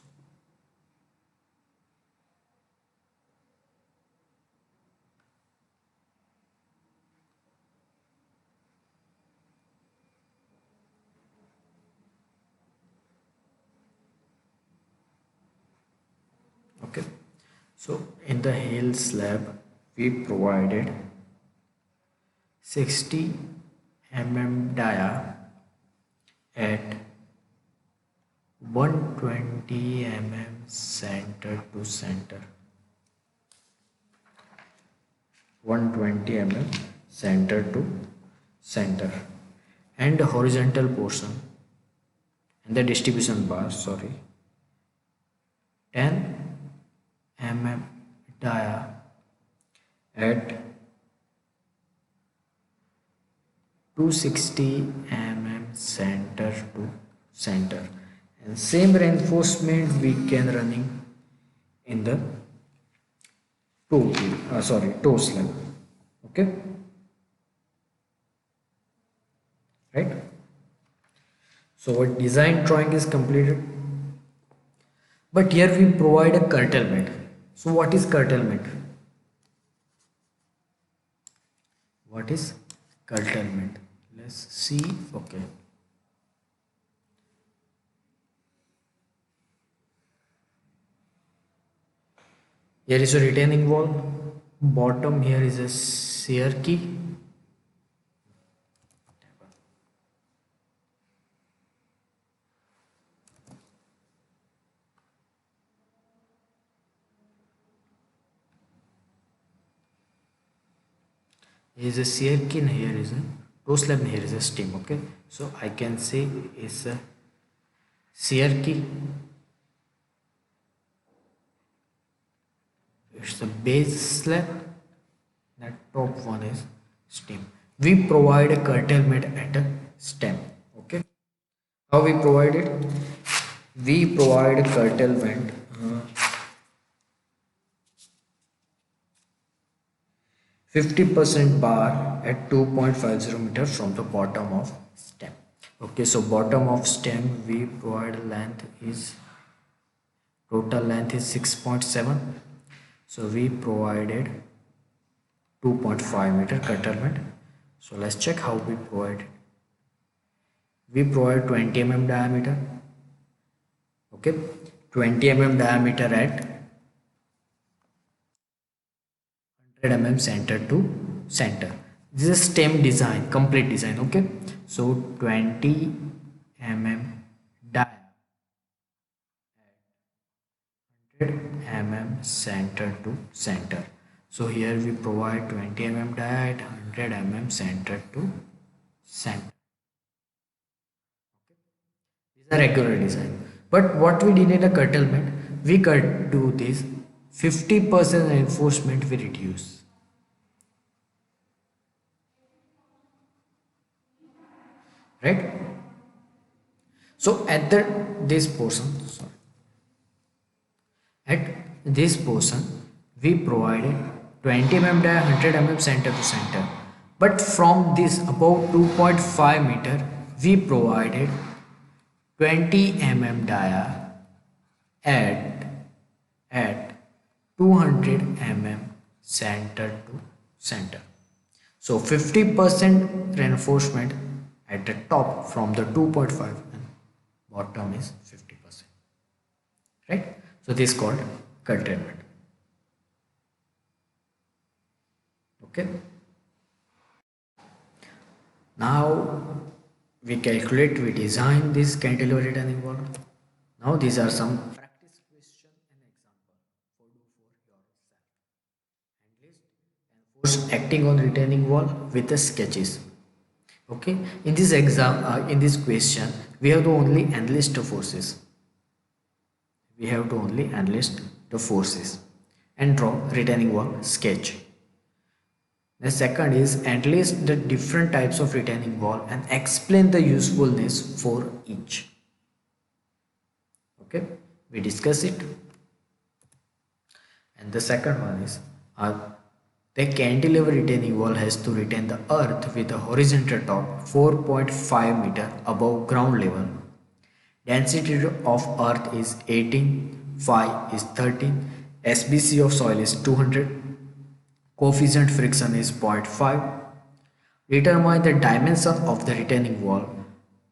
Speaker 1: Okay, so in the heel slab we provided 60 dia at 120 center to center, 120 center to center, and the horizontal portion and the distribution bar, sorry, 10 dia at 260 center to center, and same reinforcement we can running in the toe slab, okay, right? So our design drawing is completed, but here we provide a curtailment. So what is curtailment? What is curtailment? Let's see. Okay, here is a retaining wall, bottom here is a shear key, here is a shear key, and here is a toe slab, and here is a stem, okay? So I can say it's a shear key, it's the base slab, that top one is stem. We provide a curtailment at a stem, okay? How we provide it? We provide a curtailment 50% bar at 2.50 meter from the bottom of stem. Okay, so bottom of stem we provide length is, total length is 6.7, so we provided 2.5 meter curtailment. So let's check how we provide it. We provide 20 diameter, okay, 20 diameter at 100 center to center. This is stem design, complete design, okay? So 20 dia at 100 center to center. So here we provide 20 dia at 100 center to center. These are regular design. But what we did in a curtailment, we could do this 50% reinforcement we reduce. Right? So at this portion, at this portion we provided 20 dia 100 center to center. But from this above 2.5 meter, we provided 20 mm dia at at 200 mm center to center. So 50% reinforcement at the top from the 2.5 and bottom is 50%. Right? So this is called curtailment. Okay. Now we calculate, we design this cantilever retaining wall. Now these are some practice question and example for do for yourself. And list and force acting on retaining wall with the sketches. Okay. In this in this question, we have to only enlist the forces. We have to only enlist the forces and draw retaining wall sketch. The second is enlist the different types of retaining wall and explain the usefulness for each. Okay, we discuss it. And the second one is the cantilever retaining wall has to retain the earth with a horizontal top 4.5 meter above ground level. Density of earth is 18, phi is 13, SBC of soil is 200, coefficient friction is 0.5. Determine the dimension of the retaining wall,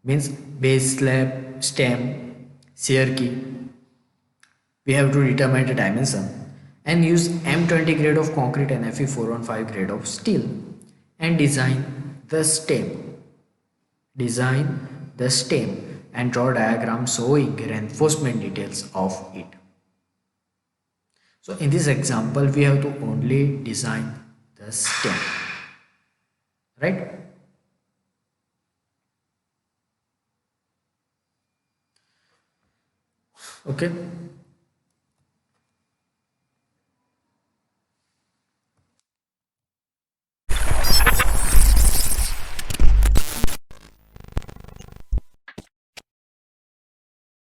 Speaker 1: means base slab, stem, shear key. We have to determine the dimension and use M20 grade of concrete and Fe415 grade of steel and design the stem. Design the stem and draw diagram showing reinforcement details of it. So in this example, we have to only design the stem, right? Okay.